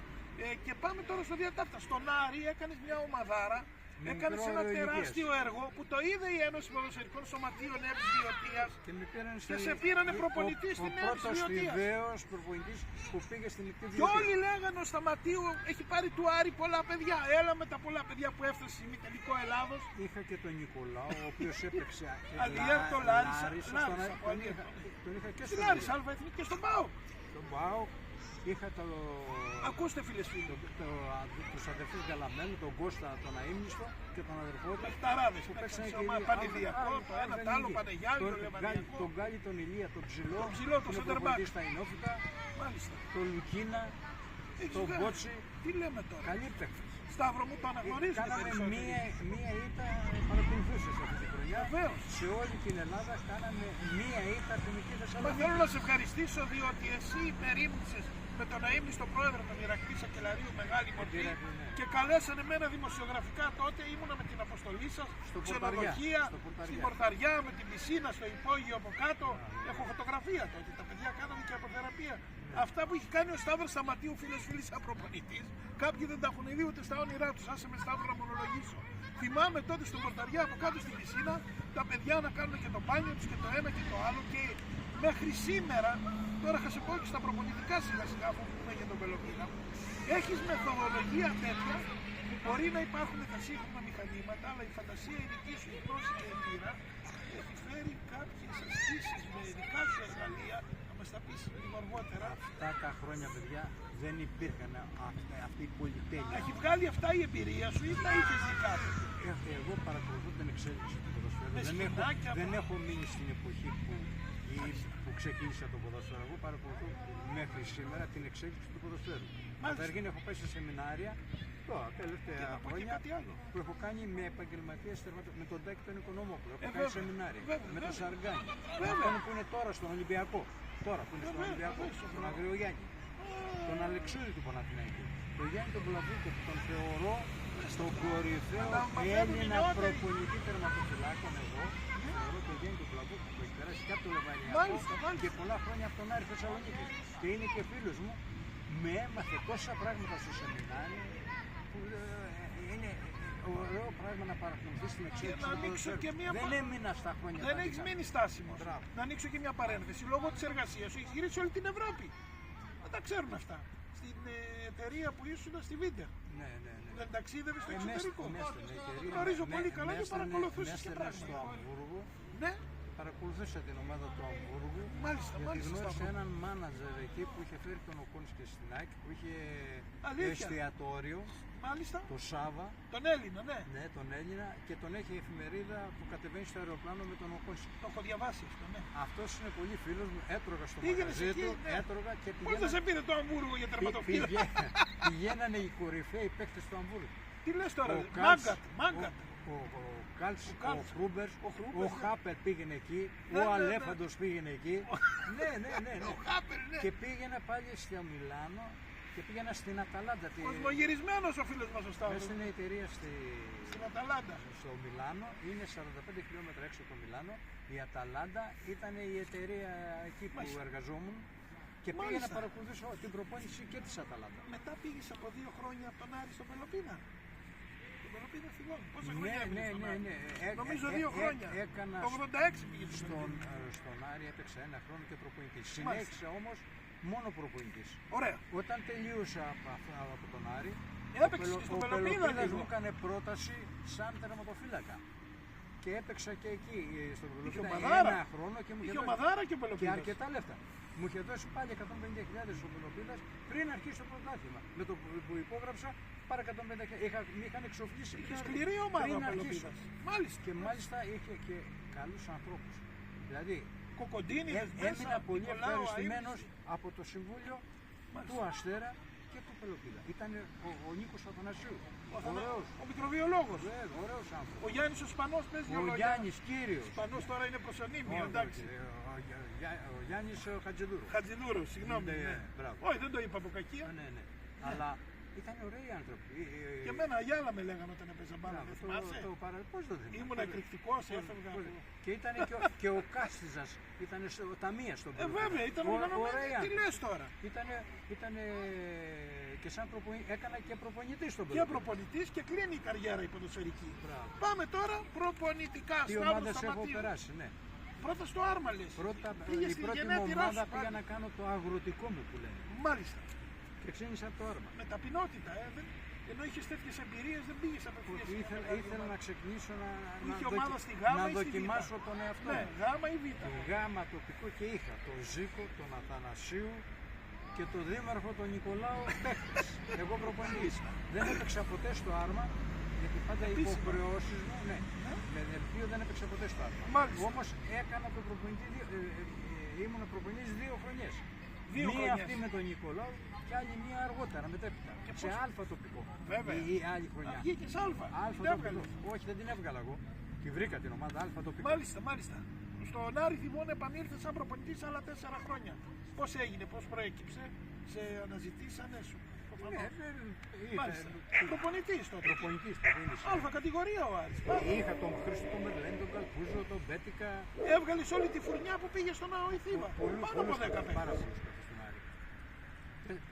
Και πάμε τώρα στο διατάφτα. Στον Άρη έκανε μια ομαδάρα. Με Έκανε μικρό ένα όρο τεράστιο έργο που το είδε η Ένωση Ποδοσφαιρικών Σωματείων Εύης Βιωτίας Και με πήραν και σε πήρανε προπονητή στην Ο Εύης πρώτος Βιωτίας. Φιδαίος προπονητής που πήγε στην Λυκή Και όλοι λέγανε ο Σταματίου έχει πάρει του Άρη πολλά παιδιά. Έλα με τα πολλά παιδιά που έφτασε στη τελικό Ελλάδος. Είχα και τον Νικολάο, ο οποίος έπαιξε Αλιέρτο Λάρισα. Τον είχα και Στη στον Λάρισα, Αλφα Εθνική και στον ΠΑΟΚ. Τον ΠΑΟΚ. Είχα Ακούστε φίλες φίλοι. τους αδερφούς Γκαλαμένου, τον Κώστα, τον Αείμνηστο και τον αδερφό του. Πεχταράδες, Που παίξαν παίξανε σε και ομάδα οι- Πανηδιακό, άλλοι- το ένα, άλλοι το άλλο, λίγοι. Πανεγιάλιο, Τον Λεβαδιακό. Τον Γκάλι, τον Ηλία, τον Ψηλό, Τον Ψηλό, τον που είναι center back. προπονητής στα Ινόφυτα, Μάλιστα. τον Λουκίνα, Έχεις τον βγάλει. Μπότσι. Τι λέμε τώρα. Καλή παίκτες. Σταύρο μου το αναγνωρίζετε Κάναμε περισσότερο. μία ήττα, παρακολουθούσες αυτή την χρονιά. Βεβαίως. Σε όλη την Ελλάδα κάναμε μία ήττα εθνική Μα Θεσσαλονίκη. θέλω να σε ευχαριστήσω διότι εσύ υπερήμνησες με τον αείμνηστο πρόεδρο τον Ηρακλή Σακελαρίου μεγάλη μορφή Ηρακλή, ναι. και καλέσανε εμένα δημοσιογραφικά τότε ήμουνα με την αποστολή σας Στο ξενοδοχεία, στο Πορταριά. στην Πορταριά με την πισίνα στο υπόγειο από κάτω. Έχω φωτογραφία τότε, τα παιδιά κάνανε και αποθεραπεία. Αυτά που έχει κάνει ο Σταύρος Σταματίου, φίλες σαν προπονητής, κάποιοι δεν τα έχουν δει ούτε στα όνειρά τους. Άσε με Σταύρο να μονολογήσω. Θυμάμαι τότε στην Πορταριά από κάτω στην πισίνα τα παιδιά να κάνουν και το μπάνιο τους και το ένα και το άλλο και μέχρι σήμερα, τώρα θα σε πω και στα προπονητικά σιγά σιγά αφού πούμε για τον Πελοπίνα, έχεις μεθοδολογία τέτοια που μπορεί να υπάρχουν τα σύγχρονα μηχανήματα, αλλά η φαντασία η δική σου, η γνώση και η πείρα έχει φέρει κάποιες ασκήσεις με δικά σου εργαλεία, να μας τα πεις λίγο αργότερα. Αυτά τα χρόνια, παιδιά, δεν υπήρχαν αυτή η πολυτέλεια. Έχει βγάλει αυτά η εμπειρία σου ή τα είχες δει κάτω. Εγώ παρακολουθώ την εξέλιξη του ποδοσφαίρου. Με σκηνάκια, Δεν έχω μείνει στην εποχή που ξεκίνησα το ποδοσφαίρο. Εγώ παρακολουθώ μέχρι σήμερα την εξέλιξη του ποδοσφαίρου. Καταρχήν έχω πάει σε σεμινάρια τώρα, τελευταία Και να πω και χρόνια κάτι άλλο. που έχω κάνει με επαγγελματίες με τον Τάκη τον Οικονόμοπουλο. Έχω κάνει βέβαια, σεμινάρια βέβαια, με τον βέβαια. Σαργκάνη. Βέβαια. Αυτόν που είναι τώρα στον Ολυμπιακό. Τώρα που είναι στον Βέβαια, Ολυμπιακό, βέβαια, τον Αγριογιάννη. Τον Αλεξούρη του Παναθηναϊκού. Τον Γιάννη τον Πλαβούκο που τον θεωρώ στον κορυφαίο Αλλά μαθαίνουν Έλληνα νεότεροι. προπονητή τερματοφυλάκων εγώ. Θεωρώ τον Γιάννη τον Πλαβούκο που έχει περάσει και από το Λεβαδιακό Μάλιστα, μάλιστα. και πολλά χρόνια από τον Άρη Θεσσαλονίκη. Και είναι και φίλος μου. Με έμαθε τόσα πράγματα στο σεμινάριο που είναι ωραίο πράγμα να παρακολουθείς την εξέλιξη να του ανοίξω ποδοσφαίρου. και μία Δεν έμεινα στα χρόνια Δεν τα έχει δικά. μείνει στάσιμος. Μπράβο. Να ανοίξω και μια παρένθεση. Λόγω της εργασίας σου έχει γυρίσει όλη την Ευρώπη. Δεν τα ξέρουν αυτά. Στην εταιρεία που ήσουν στη Βίντερ. Ναι, ναι, ναι. Δεν ταξίδευε στο εξωτερικό. Γνωρίζω πολύ καλά και παρακολουθούσες και στο πράγματα. Αμβούργο, Ναι, παρακολουθούσα την ομάδα του Αμβούργου. Μάλιστα, γιατί μάλιστα, γνώρισα Σταύρο. έναν μάνατζερ εκεί που είχε φέρει τον Οκόνσκι στην ΑΕΚ, που είχε Αλήθεια. εστιατόριο, μάλιστα. το Σάβα, Τον Έλληνα, ναι. ναι, τον Έλληνα, και τον έχει εφημερίδα που κατεβαίνει στο αεροπλάνο με τον Οκόνσκι. Το έχω διαβάσει αυτό, ναι. Αυτός είναι πολύ φίλος μου, έτρωγα στο Πήγαινες μαγαζί εκεί, του, ναι. έτρωγα και Πώς δεν σε πήρε το Αμβούργο για τερματοφύλακα. πηγαίνανε οι κορυφαίοι παίκτες του Αμβούργου. Τι λες τώρα, Ο ρε, Κάλτς, Μάγκατ. ο Κάλτς, Ο ο Κάλτς, Χρούμπερς, ο Χρούμπερς, ο ναι. Χάπερ πήγαινε εκεί, Ναι, ο ναι, ναι. Αλέφαντος πήγαινε εκεί. Ναι, ναι, ναι. Ο Χάπερ, ναι. Και πήγαινα πάλι στο Μιλάνο και πήγαινα στην Αταλάντα. Κοσμογυρισμένος ο φίλος μας ο Μέσα Σταύρος. στην εταιρεία Στην Αταλάντα. στο Μιλάνο, είναι 45 χιλιόμετρα έξω από το Μιλάνο. Η Αταλάντα ήταν η εταιρεία εκεί που Μάλιστα. εργαζόμουν και πήγα Μάλιστα. να παρακολουθήσω την προπόνηση και της Αταλάντα. Μετά πήγες από 2 χρόνια από τον Άρη στον Πελοπίνα. Τον Πελοπίνα θυμόμαι. Πόσα Ναι, χρόνια ναι, έπαιζες στον ναι, Άρη? ναι. Νομίζω 2 χρόνια. Έκανα Το 86 πήγες στον στον Άρη έπαιξα ένα χρόνο και προπονητής. Συνέχισα όμως μόνο προπονητής. Ωραία. Όταν τελείωσα από τον Άρη, Έπαιξες και στον ο Πελοπίδα Πελοπίδας λίγο. μου έκανε πρόταση σαν τερματοφύλακα. και έπαιξα και εκεί στον Είχε Πελοπίδα ομαδάρα. ένα χρόνο και μου είχε Είχε δώσει ομαδάρα και ο και Πελοπίδας. αρκετά λεφτά. Μου είχε δώσει πάλι 150.000 ο Πελοπίδας πριν αρχίσει το πρωτάθλημα. Με το που υπόγραψα πάρε 150.000. Με είχαν εξοφλήσει. Είχε σκληρή ομάδα πριν ο αρχίσω. Πελοπίδας. Μάλιστα. Και μάλιστα είχε και καλούς ανθρώπους. Δηλαδή Κοκοντίνη, έμεινα πολύ ευχαριστημένος από το Συμβούλιο του Αστέρα και του Πελοπίδα. Ήταν ο Νίκος Αθανασίου. Ωραίος. Ο μικροβιολόγος. Ωραίος άνθρωπος. Ο Γιάννης ο Σπανός παίζει Ο λόγια. Γιάννης κύριος. Ο Σπανός τώρα είναι προσωνύμιο, Όχι, εντάξει. ο Γιάννης Χατζηδούρου. Χατζηδούρος, συγγνώμη. Ναι, Ναι. μπράβο. Όχι, δεν το είπα από κακία. Ναι, ναι. Αλλά ήταν ωραίοι άνθρωποι. Και εμένα Αγιάλα με λέγανε όταν έπαιζα μπάλα, δεν θυμάσαι. Πώς το θυμάσαι. Ήμουν εκρηκτικός, έφευγα. Και ήταν και ο Κάστιζας, ήταν στο ταμεία στον Πελοπίδα. Βέβαια, ήταν Ωραία οργανωμένοι. Τι λες τώρα. Ήταν και σαν έκανα και προπονητή στον Και Πελοπίδα. προπονητής και κλείνει η καριέρα η ποδοσφαιρική. Μπράβο. Πάμε τώρα προπονητικά. Τι Σταύρος ομάδες έχω Σταματίου. περάσει, ναι. Πρώτα στο Άρμα λες. Πρώτα Πήγες η στη πρώτη μου γενέτειρά ομάδα σου πήγα πάλι. να κάνω το αγροτικό μου που λένε. Μάλιστα. Και ξεκίνησα από το Άρμα. Με ταπεινότητα, ενώ είχες τέτοιες εμπειρίες δεν πήγες απευθείας. Ήθελα να ξεκινήσω Είχε ομάδα στη Γάμα να ή στη Β? δοκιμάσω τον εαυτό Ναι, μου. Γάμα ή Β. Το Γάμα τοπικό και είχα τον Ζήκο, τον Αθανασίου και τον Δήμαρχο τον Νικολάου παίκτες. Εγώ προπονητής. Δεν έπαιξα ποτέ στο Άρμα γιατί πάντα οι Επίσημα. υποχρεώσεις μου, ναι, με δελτίο δεν έπαιξα ποτέ στο Άρμα. Μάλιστα. Όμως έκανα τον προπονητή, ήμουν προπονητής 2 χρονιές. Δύο Μία χρονιές. αυτή με τον Νικολάου και άλλη μία αργότερα μετέπειτα. Σε πώς- αλφα τοπικό. Βέβαια. Η άλλη χρονιά. Βγήκες Αλφα. Αλφα Την τοπικό. έβγαλες. Όχι, δεν την έβγαλα εγώ. Τη βρήκα την ομάδα Αλφα τοπικό. Μάλιστα, μάλιστα. Στον Άρη Θυμών επανήλθε σαν προπονητής άλλα 4 χρόνια. Πώς έγινε, πώς προέκυψε, σε αναζητήσανε σου. Ναι, Μάλιστα. Προπονητής τότε. Προπονητής το δίνησε. Αλφα κατηγορία ο Άρης. Είχα τον Χρήστο τον Μερλέν, τον Καλπούζο, τον Μπέτικα. Έβγαλες όλη τη φουρνιά που πήγε στον Ναό Ιθήβα. Πάνω από 10 Πάρα παίκτες. πολλούς παίκτες στον Άρη.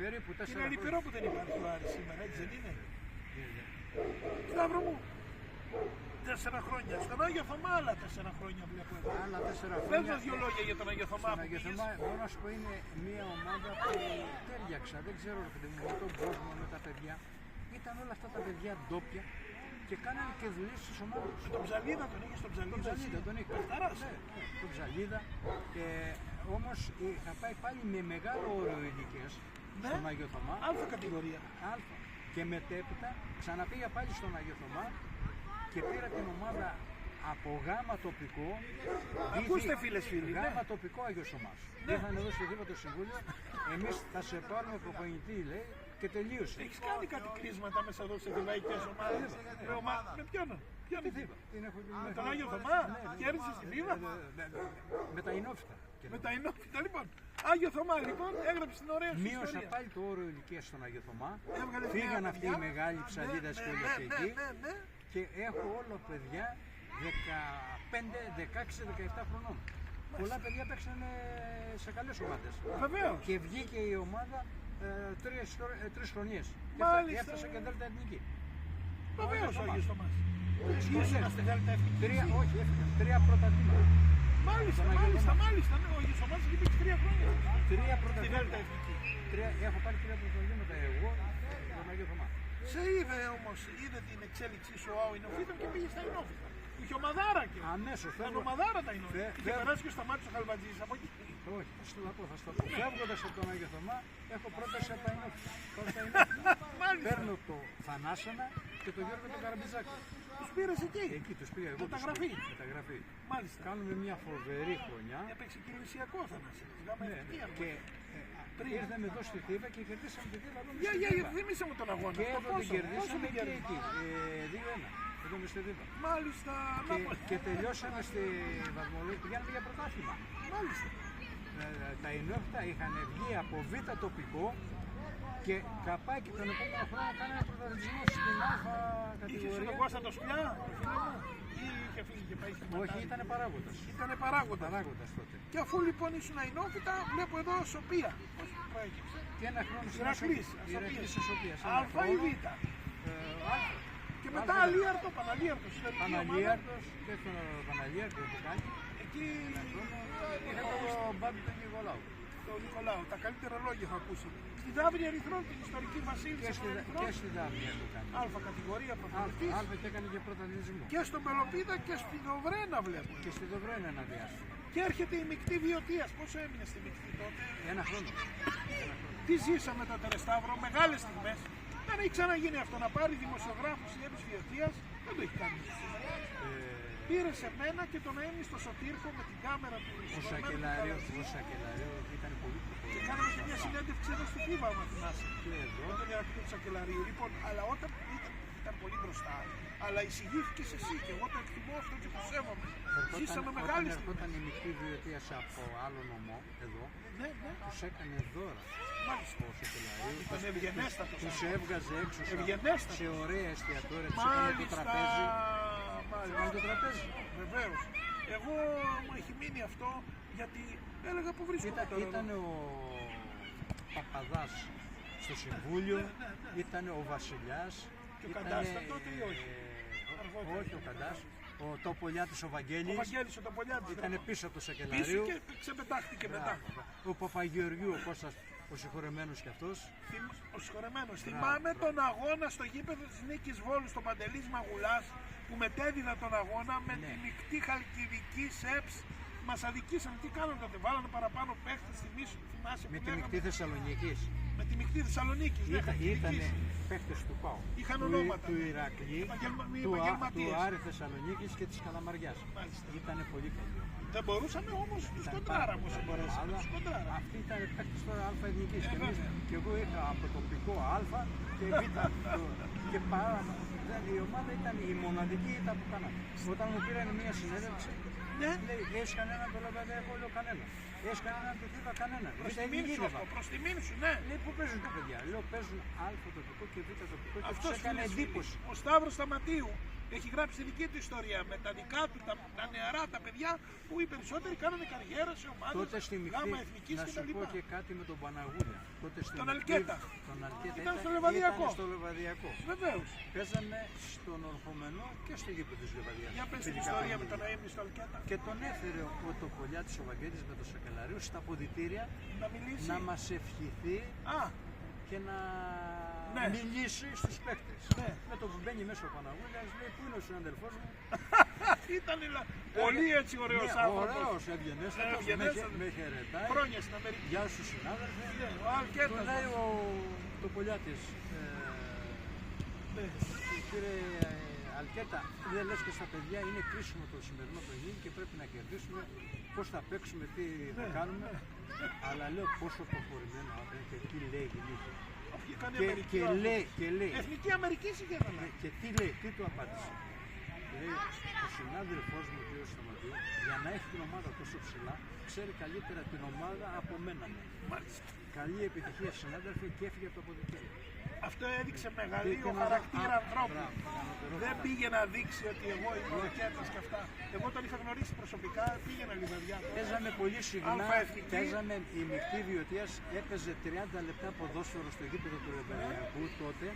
Περίπου 4 Είναι λυπηρό που δεν υπάρχει ο Άρης σήμερα, έτσι δεν είναι. χρόνια. Σταύρο μου, 4 χρόνια. Στον Άγιο Θωμά άλλα 4 χρόνια βλέπω εδώ. Άλλα 4 Πες χρόνια. μας 2 λόγια για τον Άγιο Θωμά Στον που Αγιο πήγες. Θωμά, μπορώ να σου πω, είναι μια ομάδα που τέριαξα. Δεν ξέρω, ρε παιδί μου, με τον κόσμο, με τα παιδιά. Ήταν όλα αυτά τα παιδιά ντόπια και κάνανε και δουλειές στις ομάδες. Με τον Ψαλίδα τον είχες, τον Τον Ψαλίδα. Ψαλίδα τον είχα. Παιχταράς. Ναι, τον Ψαλίδα. Όμως είχα πάει πάλι με μεγάλο όριο ηλικίας Ναι. στον Άγιο Θωμά. Αλφα κατηγορία. Αλφα. Και μετέπειτα ξαναπήγα πάλι στον Άγιο Θωμά και πήρα την ομάδα από Γάμα τοπικό. Ακούστε, φίλες, φίλοι, ναι. Γάμα τοπικό Άγιος Θωμάς. Ήρθαν εδώ στο Δήμο το Συμβούλιο. Εμείς θα σε πάρουμε προπονητή, λέει, και τελείωσε. Έχεις κάνει κάτι κρίσματα μέσα εδώ σε θηβαϊκές ομάδες. Με ποιον? Ποιον? Τη Θήβα. Την έχω Με τον Άγιο Θωμά. Ναι. Κέρδισες τη Θήβα. Με τα Ινόφυτα. Με τα Ινόφυτα λοιπόν. Άγιο Θωμά λοιπόν έγραψε την ωραία σου Μείωσα ιστορία. πάλι το όριο ηλικία στον Άγιο Θωμά. Έβγαλες Φύγαν νέα αυτοί οι παιδιά. μεγάλοι ψαλίδες και όλοι αυτοί εκεί. Ναι. Και έχω όλο παιδιά 15, 16, 17 χρονών. Πολλά παιδιά παίξανε σε καλές ομάδες. Βεβαίως. Και βγήκε η ομάδα 3 χρονιές. Και Μάλιστα. έφτασε και δέλτα εθνική. Βεβαίως ο Άγιος Θωμάς. Χρονιές. Ήσουν στη Δέλτα Εθνική. Όχι, έφυγαν 3 πρωταθλήματα. Μάλιστα, Τον Άγιο μάλιστα, Θωμά. μάλιστα. Ναι, ο Άγιος Θωμάς έχει παίξει 3 χρόνια. 3 Στη πρωταθλήματα. Δέλτα Εθνική. Έχω πάρει 3 πρωταθλήματα εγώ τον Άγιο Θωμά. Σε είδε όμως, είδε την εξέλιξή σου ο Ινόφυτων και πήγε στα Ινόφυτα. Που είχε ομαδάρα και. Αμέσως Ήταν φεύγω. ομαδάρα τα Ινόφυτα. Φε- Είχε φεύγω. περάσει και ο Σταμάτης ο Χαλβατζής από εκεί. Όχι, θα σου το πω, θα σου το πω. Φεύγοντας από τον Άγιο Θωμά, έχω πρόταση από τα Ινόφυτα. Πάω στα Ινόφυτα. Μάλιστα. Παίρνω το Θανάσανα και τον Γιώργο τον Καραμπιτζάκη. Τους πήρες εκεί. Εκεί τους πήγα εγώ. Μεταγραφή. τους πήρα. Μεταγραφή. Μάλιστα. Κάνουμε μια φοβερή χρονιά. Έπαιξε και Ρησιακό Θανάση. Γάμα Ναι, εθνική και Πριν. ήρθαμε εδώ στη Θήβα και κερδίσαμε τη Θήβα. εδώ μες Για, στη για, Θήβα. θύμισε μου τον αγώνα. Και Αυτό εδώ την πόσο κερδίσαμε την και κέρδισε. εκεί. 2-1. Εδώ μες στη Θήβα. Μάλιστα. Και τελειώσαμε στη βαθμολογία. Πηγαίναμε για πρωτάθλημα. Μάλιστα. Τα Ινόφυτα είχαν βγει από Β τοπικό και καπάκι τον επόμενο χρόνο κάνανε πρωταθλητισμό στην Α Είχε τον κατηγορία. Κώστα το Σπιά, το φίλο μου, ή είχε φύγει και πάει στην Όχι, Ματάρη. ήταν παράγοντας. Ήτανε παράγοντα. Παράγοντας τότε. Και αφού λοιπόν ήσουν Ινόφυτα, βλέπω εδώ Σοπία. Πώς προέκυψε. Και ένα χρόνο στην Ηρακλής, Ηρακλής Ασοπίας. της Σοφίας. Α ή Β. Α. Και μετά Αλίαρτο, Παναλίαρτο. Συλλογική ομάδα. Παναγιάρτος και στον Παναγιάρτο που κάνει. Εκεί Είχα τον Μπάμπη τον Νικολάου. του Νικολάου. Τα καλύτερα λόγια έχω ακούσει. Στη Δάβρη Ερυθρών, την ιστορική βασίλισσα των Ερυθρών. Και στη Δάβρη έχω κάνει. Αλφα κατηγορία πρωταθλητής. Αλφα και έκανε και πρωταθλητισμό. Και στον Πελοπίδα και στη Δοβρένα βλέπω. Και στη Δοβρένα ένα διάστημα. Και έρχεται η μεικτή Βιωτίας. Πόσο έμεινε στη μεικτή τότε? Ένα χρόνο. Τι ζήσαμε τότε, ρε Σταύρο, μεγάλες στιγμές. Δεν έχει ξαναγίνει αυτό, να πάρει δημοσιογράφου η Έμις Βιωτίας. Δεν το έχει κάνει σήμερα. Πήρε σε μένα και τον έμεινε στο Σωτήρκο με την κάμερα του. Ο Σακελάριο ήταν πολύ Και κάναμε και μια συνέντευξη εδώ στη Φίβα, αν θυμάσαι. Και εδώ. Όταν Ηρακλή του Σακελαρίου. Λοιπόν, αλλά όταν ήταν πολύ μπροστά, αλλά εισηγήθηκε εσύ και εγώ το εκτιμώ αυτό και το σέβομαι. Ζήσαμε μεγάλη στιγμή. Όταν η μεικτή Βιωτία από άλλο νομό, εδώ, Ναι. τους έκανε δώρα. Μάλιστα. Ο Σακελαρίου Ήταν ευγενέστατος. τους έβγαζε έξω Ευγενέστατος. σε ωραία εστιατόρια, τους έκανε το τραπέζι. Μάλιστα. Το τραπέζι. Βεβαίως. Εγώ μου έχει μείνει αυτό γιατί έλεγα που βρίσκομαι τώρα. Ήταν ο Παπαδάς στο Συμβούλιο, ήταν ο Βασιλιάς. Και ο Καντάς ήταν τότε ή όχι? Όχι ο Καντάς. Ο Τοπολιάτης ο Ο Βαγγέλης Βαγγέλης ο Τοπολιάτης ήταν πίσω από το πίσω Σακελαρίου. και ξεπετάχτηκε μετά. Ο Παπαγεωργίου, ο Κώστας, ο συγχωρεμένος κι αυτός. Ο συγχωρεμένος. Θυμάμαι τον αγώνα στο γήπεδο της Νίκης Βόλου, στο Παντελής Μαγουλάς, που μετέδιδα τον αγώνα με τη μεικτή Χαλκιδική ΣΕΠΣ. Μας αδικήσαν. Τι κάνανε τότε, βάλανε παραπάνω παίχτες, θυμάσαι Με που τη λέγαμε. μεικτή Θεσσαλονίκης. Με τη μεικτή Θεσσαλονίκης. Ναι, Ήταν Χαλκιδικής. παίχτες του ΠΑΟ. Είχαν ονόματα. Του Ηρακλή, του επαγγελματίες. Άρη Θεσσαλονίκης και της Καλαμαριάς. Μάλιστα. Ήταν πολύ καλή. Δεν μπορούσαμε όμως τους κοντράραμε όσο μπορέσαμε. Τους κοντράραμε. Αυτή ήταν παίκτης τώρα Α εθνικής και εμείς, βέβαια. και εγώ είχα από τοπικό Α και Β και δηλαδή η ομάδα ήταν η μοναδική ήταν που κάναμε. Όταν μου πήραν μια συνέντευξη, Ναι. λέει έχεις κανέναν το Λεβαδιακό, λέω κανένα. Έχεις κανέναν το Θήβα, κανένα. Προς τιμήν σου αυτό, προς τιμήν σου, ναι. Λέει πού παίζουν τα παιδιά, λέω παίζουν Α τοπικό και Β τοπικό και Αυτός τους έκανε φίλες, εντύπωση. ο Σταύρος Σταματίου έχει γράψει τη δική του ιστορία με τα δικά του, τα νεαρά, τα παιδιά που οι περισσότεροι κάνανε καριέρα σε ομάδες Τότε στη γάμα μεικτή, εθνικής να και σου τα πω λοιπά. και κάτι με τον Παναγούλια. Τότε στη Τον μεικτή- Αλκέτα. Τον Αλκέτα Ήταν στο Λεβαδιακό. Ήταν στο Λεβαδιακό. Βεβαίως. Παίζαμε στον Ορχομενό και στο γήπεδο της Λεβαδιάς. Για πες την Φιλικά ιστορία με παιχνίδια. τον Αίμνη στο Αλκέτα. Και τον έφερε ο Τοπολιάτης ο Βαγγέλης με το Σακελαρίου στα αποδυτήρια Να μιλήσει. να μας ευχηθεί Α, και να Ναι. μιλήσει στους παίκτες. Ναι. Με το που μπαίνει μέσα ο Παναγούλιας λέει πού είναι ο συναδελφός μου. ήταν πολύ έτσι ωραίος Ναι, άνθρωπος. ωραίος, ευγενέστατος, Ευγενέστατος. με χαιρετάει. Χρόνια στην Αμερική. Γεια σου συνάδελφε. Ναι, ο Του Αλκέτας. λέει ο Τοπολιάτης, Ναι. κύριε Αλκέτα, δεν λες και στα παιδιά είναι κρίσιμο το σημερινό παιχνίδι και πρέπει να κερδίσουμε, πώς θα παίξουμε, τι θα κάνουμε. Αλλά λέω πόσο προχωρημένο είναι και τι λέει η Νίκη. Όχι, κάνει Και Αμερική. λέει, Εθνική Αμερική συγκέντρωνα. και τι λέει, τι του απάντησε. Λέει, ο συνάδελφός μου, κ. Σταματίου, για να έχει την ομάδα τόσο ψηλά, ξέρει καλύτερα την ομάδα από μένα. Μάλιστα. Καλή επιτυχία συνάδελφε και έφυγε από το αποδυτήριο. Αυτό έδειξε μεγαλείο χαρακτήρα ανθρώπου. Δεν πήγε να δείξει ότι εγώ είμαι ο Αλκέτας και αυτά. Εγώ τον είχα γνωρίσει προσωπικά, πήγαινα Λιβαδιά. Παίζαμε πολύ συχνά, Αλφα-εθνική. παίζαμε η μεικτή Βιωτίας, έπαιζε 30 λεπτά ποδόσφαιρο στο γήπεδο του Λεβαδιακού τότε,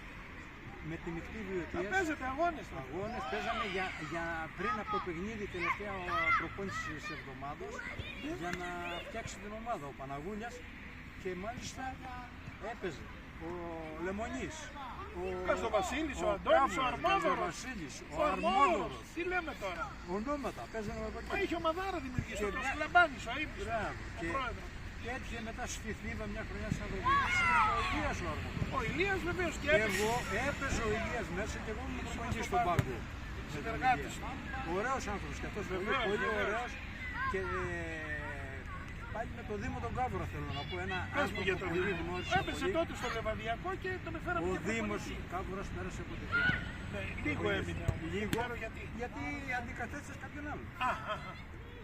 με τη μεικτή Θα Βιωτίας. παίζετε αγώνες τώρα. Αγώνες παίζαμε για πριν από το παιχνίδι, τελευταία προπόνηση της εβδομάδας, για να φτιάξει την ομάδα ο Παναγούλιας και μάλιστα έπαιζε ο Λεμονής, ο Καστοβασίλης, ο Αντώνης, ο Αρμόδωρος. ο Αρμόδωρος. Τι λέμε τώρα. Ονόματα, παίζανε από Μα εκεί. είχε ομαδάρα δημιουργήσει. Και Ο μια- Σκλαμπάνης, ο Αίμνης. Μπράβο. Ο Και πρόεδρος. έτυχε μετά στη Θήβα μια χρονιά σαν προπονητής ο Ηλίας ο Αρμόδωρος. Ο Ηλίας βεβαίως και Και έπαιζε. εγώ έπαιζε ο Ηλίας μέσα και εγώ ήμουν προπονητής στον πάγκο. Συνεργάτης του. Ωραίος άνθρωπος και αυτός Βεβαίως, πολύ βεβαίως. ωραίος και πάλι με το Δήμο τον Κάβουρα θέλω να πω ένα Πες μου για άνθρωπο τον που Δήμο. γνώρισα Έπαιζε πολύ. τότε στο Λεβαδιακό και τον έφεραμε Ο και Δήμος προπονητή. Κάβουρας πέρασε από τη Θήβα. Ναι, λίγο έμεινε όμως. Λίγο. Δεν ξέρω γιατί. Γιατί αντικατέστησε κάποιον άλλον. Α.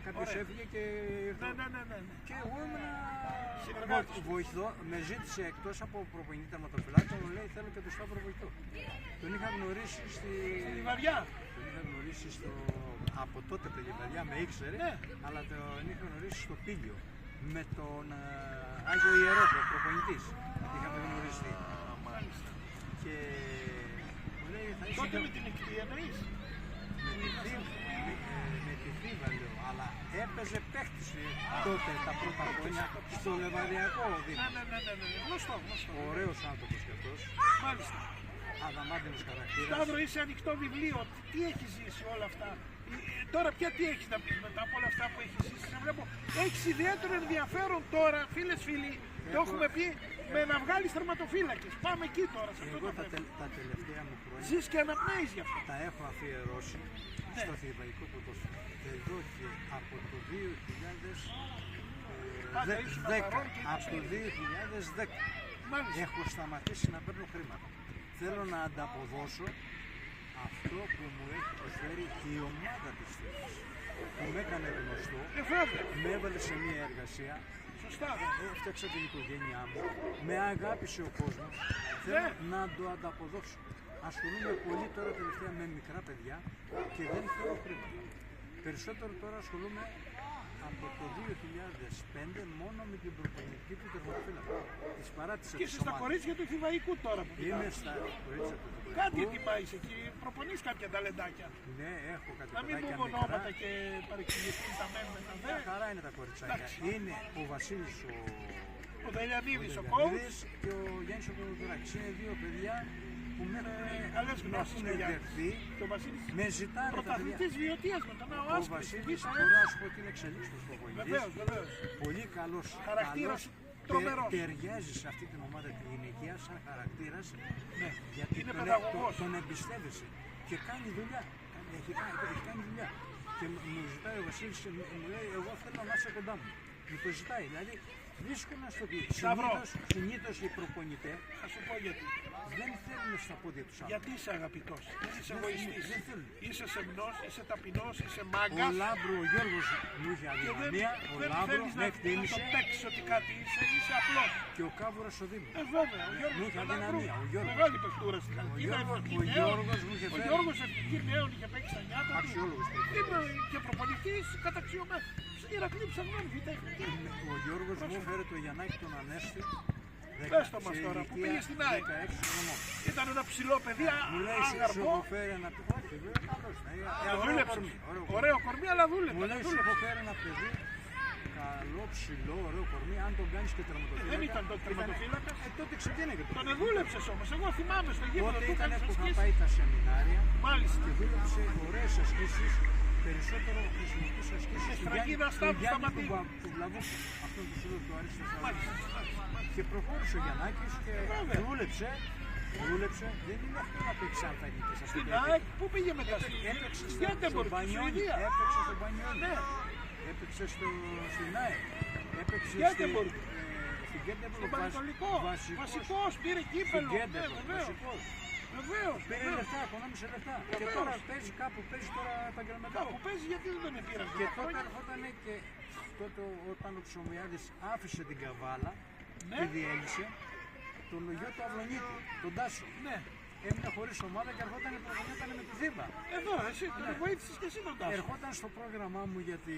Κάποιος Ωραία. έφυγε και ήρθε. Ναι. Και εγώ ήμουν Συνεργάτης. βοηθό, με ζήτησε εκτός από προπονητή τερματοφυλάκων, μου λέει θέλω και τον Σταύρο βοηθό. Τον είχα γνωρίσει Στη Λιβαδιά. Τον είχα γνωρίσει από τότε από τη Λιβαδιά, με ήξερε, Ναι. αλλά τον είχα γνωρίσει στο Πήλιο με τον Άγιο Ιερό, τον προπονητής. Είχαμε γνωριστεί. Μάλιστα. Και μου λέει θα είσαι Τότε και- με την εκτή εννοείς. με τη Θήβα. με τη Θήβα λέω, αλλά έπαιζε παίχτης τότε τα πρώτα χρόνια στο Λεβαδιακό δίκτυο. Ναι. Γνωστό. Ωραίος άνθρωπος κι αυτός, Μάλιστα. αδαμάντινος χαρακτήρας. Σταύρο, είσαι ανοιχτό βιβλίο. Τι έχεις ζήσει όλα αυτά. Τώρα πια τι έχεις να πεις μετά από όλα αυτά που έχεις ζήσει. Σε βλέπω. Έχεις ιδιαίτερο ενδιαφέρον τώρα, φίλοι, το έχουμε πει, με να βγάλεις τερματοφύλακες. Πάμε εκεί τώρα, σε αυτό Εγώ το θέμα. τα τελευταία μου χρόνια Ζεις και αναπνέεις γι' αυτό. τα έχω αφιερώσει στο θηβαϊκό ποδόσφαιρο. Εδώ και από το 2010. Πάντα είσαι παρόν και Από το 2010 Μάλιστα. έχω σταματήσει να παίρνω χρήματα. Θέλω να ανταποδώσω αυτό που μου έχει προσφέρει η ομάδα της Θήβας. Που με έκανε γνωστό, Βέβαια. με έβαλε σε μια εργασία, Σωστά. έφτιαξα την οικογένειά μου, με αγάπησε ο κόσμος. Θέλω να το ανταποδώσω. Ασχολούμαι πολύ τώρα τελευταία με μικρά παιδιά και δεν θέλω χρήματα. Περισσότερο τώρα ασχολούμαι από το 2005 μόνο με την προπονητική του τερματοφύλακα. Της παράτησα Και της είσαι στα ομάδας. κορίτσια του Θηβαϊκού τώρα που Είμαι κοιτάς. στα κορίτσια του Θηβαϊκού. Κάτι ετοιμάζεις εκεί, προπονείς κάποια ταλεντάκια. Ναι, έχω κάτι Να μην παιδάκια πούμε μικρά. ονόματα και παρεξηγηθούν τα μεν με τα δε. Μια χαρά είναι τα κοριτσάκια. Εντάξει. Είναι ο Βασίλης Ο Δελιανίδης, ο coach. Δελιανίδης και ο Γιάννης ο Κολοδωράκης. Είναι δύο παιδιά που με Καλές γνώσεις έχουν και Γιάννης. εντερθεί. Και ο Βασίλης Με ζητάνε τα παιδιά. πρωταθλητής βιωτείας με τον Ο ΑΟΑΣΚ. Βασίλης μπορώ να σου πω ότι είναι εξελίξιμος προπονητής. Βεβαίως. Πολύ καλός. Χαρακτήρας καλός, τρομερός. Ταιριάζει σε αυτή την ομάδα τη γυναικεία σαν χαρακτήρας. Ναι. Γιατί Είναι τον, παιδαγωγός. τον εμπιστεύεσαι και κάνει δουλειά. Έχει κάνει δουλειά. Και μου ζητάει ο Βασίλης και μου λέει: εγώ θέλω να είσαι κοντά μου. Μου το ζητάει. Δηλαδή δύσκολο να στο πει. Σταυρό. Συνήθως οι προπονητές Θα σου πω γιατί. δεν θέλουν στα πόδια τους άλλους. Γιατί είσαι αγαπητός, δεν είσαι Δεν εγωιστής. θέλουν. Είσαι σεμνός, είσαι ταπεινός, είσαι Ο μάγκας. Λάμπρο, ο Γιώργος μου είχε Και δεν αδυναμία. Ο Λάμπρο θέλεις με να εκτίμησε. το παίξεις ότι κάτι είσαι απλός. Και ο Κάβουρας ο Δήμος. Βέβαια, ο Γιώργος Μου είχε του Λάμπρου, αδυναμία, ο Γιώργος. μεγάλη παιχτούρα στην Χαλκίδα. Ο Γιώργος μου είχε Ο φέρει. Γιώργος Ευτυχή Νέων είχε παίξει στα νιάτα του. Αξιόλογος προπονητής. Είμαι και προπονητής καταξιωμένος. Ηρακλή Ψαγμένη, Β' Εθνική. Ο Γιώργος μου έφερε το Γιαννάκη τον Ανέστη. Πες το μας τώρα, που πήγε στην ΑΕΚ. 16 χρονών. Ήταν ένα ψηλό παιδί, Μου λέει σου άγαρμο. έχω φέρει ένα παιδί. Όχι, βέβαια καλός. Δούλεψε. Ωραίο κορμί. Ωραίο κορμί, αλλά δούλεψε. Μου λέει σου έχω φέρει ένα παιδί. Καλό, ψηλό, ωραίο κορμί. Αν τον κάνεις και τερματοφύλακα. Δεν ήταν τότε τερματοφύλακας. Τότε ξεκίνησε το Τον παιδί. δούλεψες όμως, εγώ θυμάμαι στο γήπεδο Τότε του ήταν κάνεις που είχα ασκήσεις. πάει τα σεμινάρια Μάλιστα. και δούλεψε ωραίες ασκήσεις. Περισσότερο χρησιμοποιούσε ασκήσεις Και του σφραγίδα Γιάννη- Σταύρου του Γιάννη Σταματίου. του Βλαβούκου. Αυτόν του φίλου του Αρίστο Μάλιστα. Και προχώρησε ο Γιαννάκης και δούλεψε. Δεν είναι αυτό να παίξει αλφαγικές. Στην ΑΕΚ, πού πήγε μετά. Έπαιξε στο Γκέντεμποργκ, στη Μπανιόνι. Σουηδία. Έπαιξε στο Μπανιόνι. Ναι. Έπαιξε στην ΑΕΚ. Έπαιξε Γκέντεμποργκ. στην Γκέντεμποργκ. Στον Πανετολικό. Βασικός, πήρε Στην κύπελο. Ναι, Γκέντεμποργκ. βεβαίως. Βασικός. Βεβαίως. Πήρε λεφτά, οικονόμησε λεφτά. Και Βεβαίως. τώρα παίζει κάπου, παίζει τώρα επαγγελματικό. Κάπου παίζει, γιατί δεν τον πήραν. Και τότε έρχονταν και τότε όταν ο Ψωμιάδης άφησε την Καβάλα Ναι. και διέλυσε τον γιο του Αυλονίτη, τον Τάσο. Ναι. Έμεινε χωρίς ομάδα και ερχόταν προπονιόταν με τη Θήβα. Εδώ, εσύ, τον βοήθησες και εσύ τον Τάσο. Ερχόταν στο πρόγραμμά μου γιατί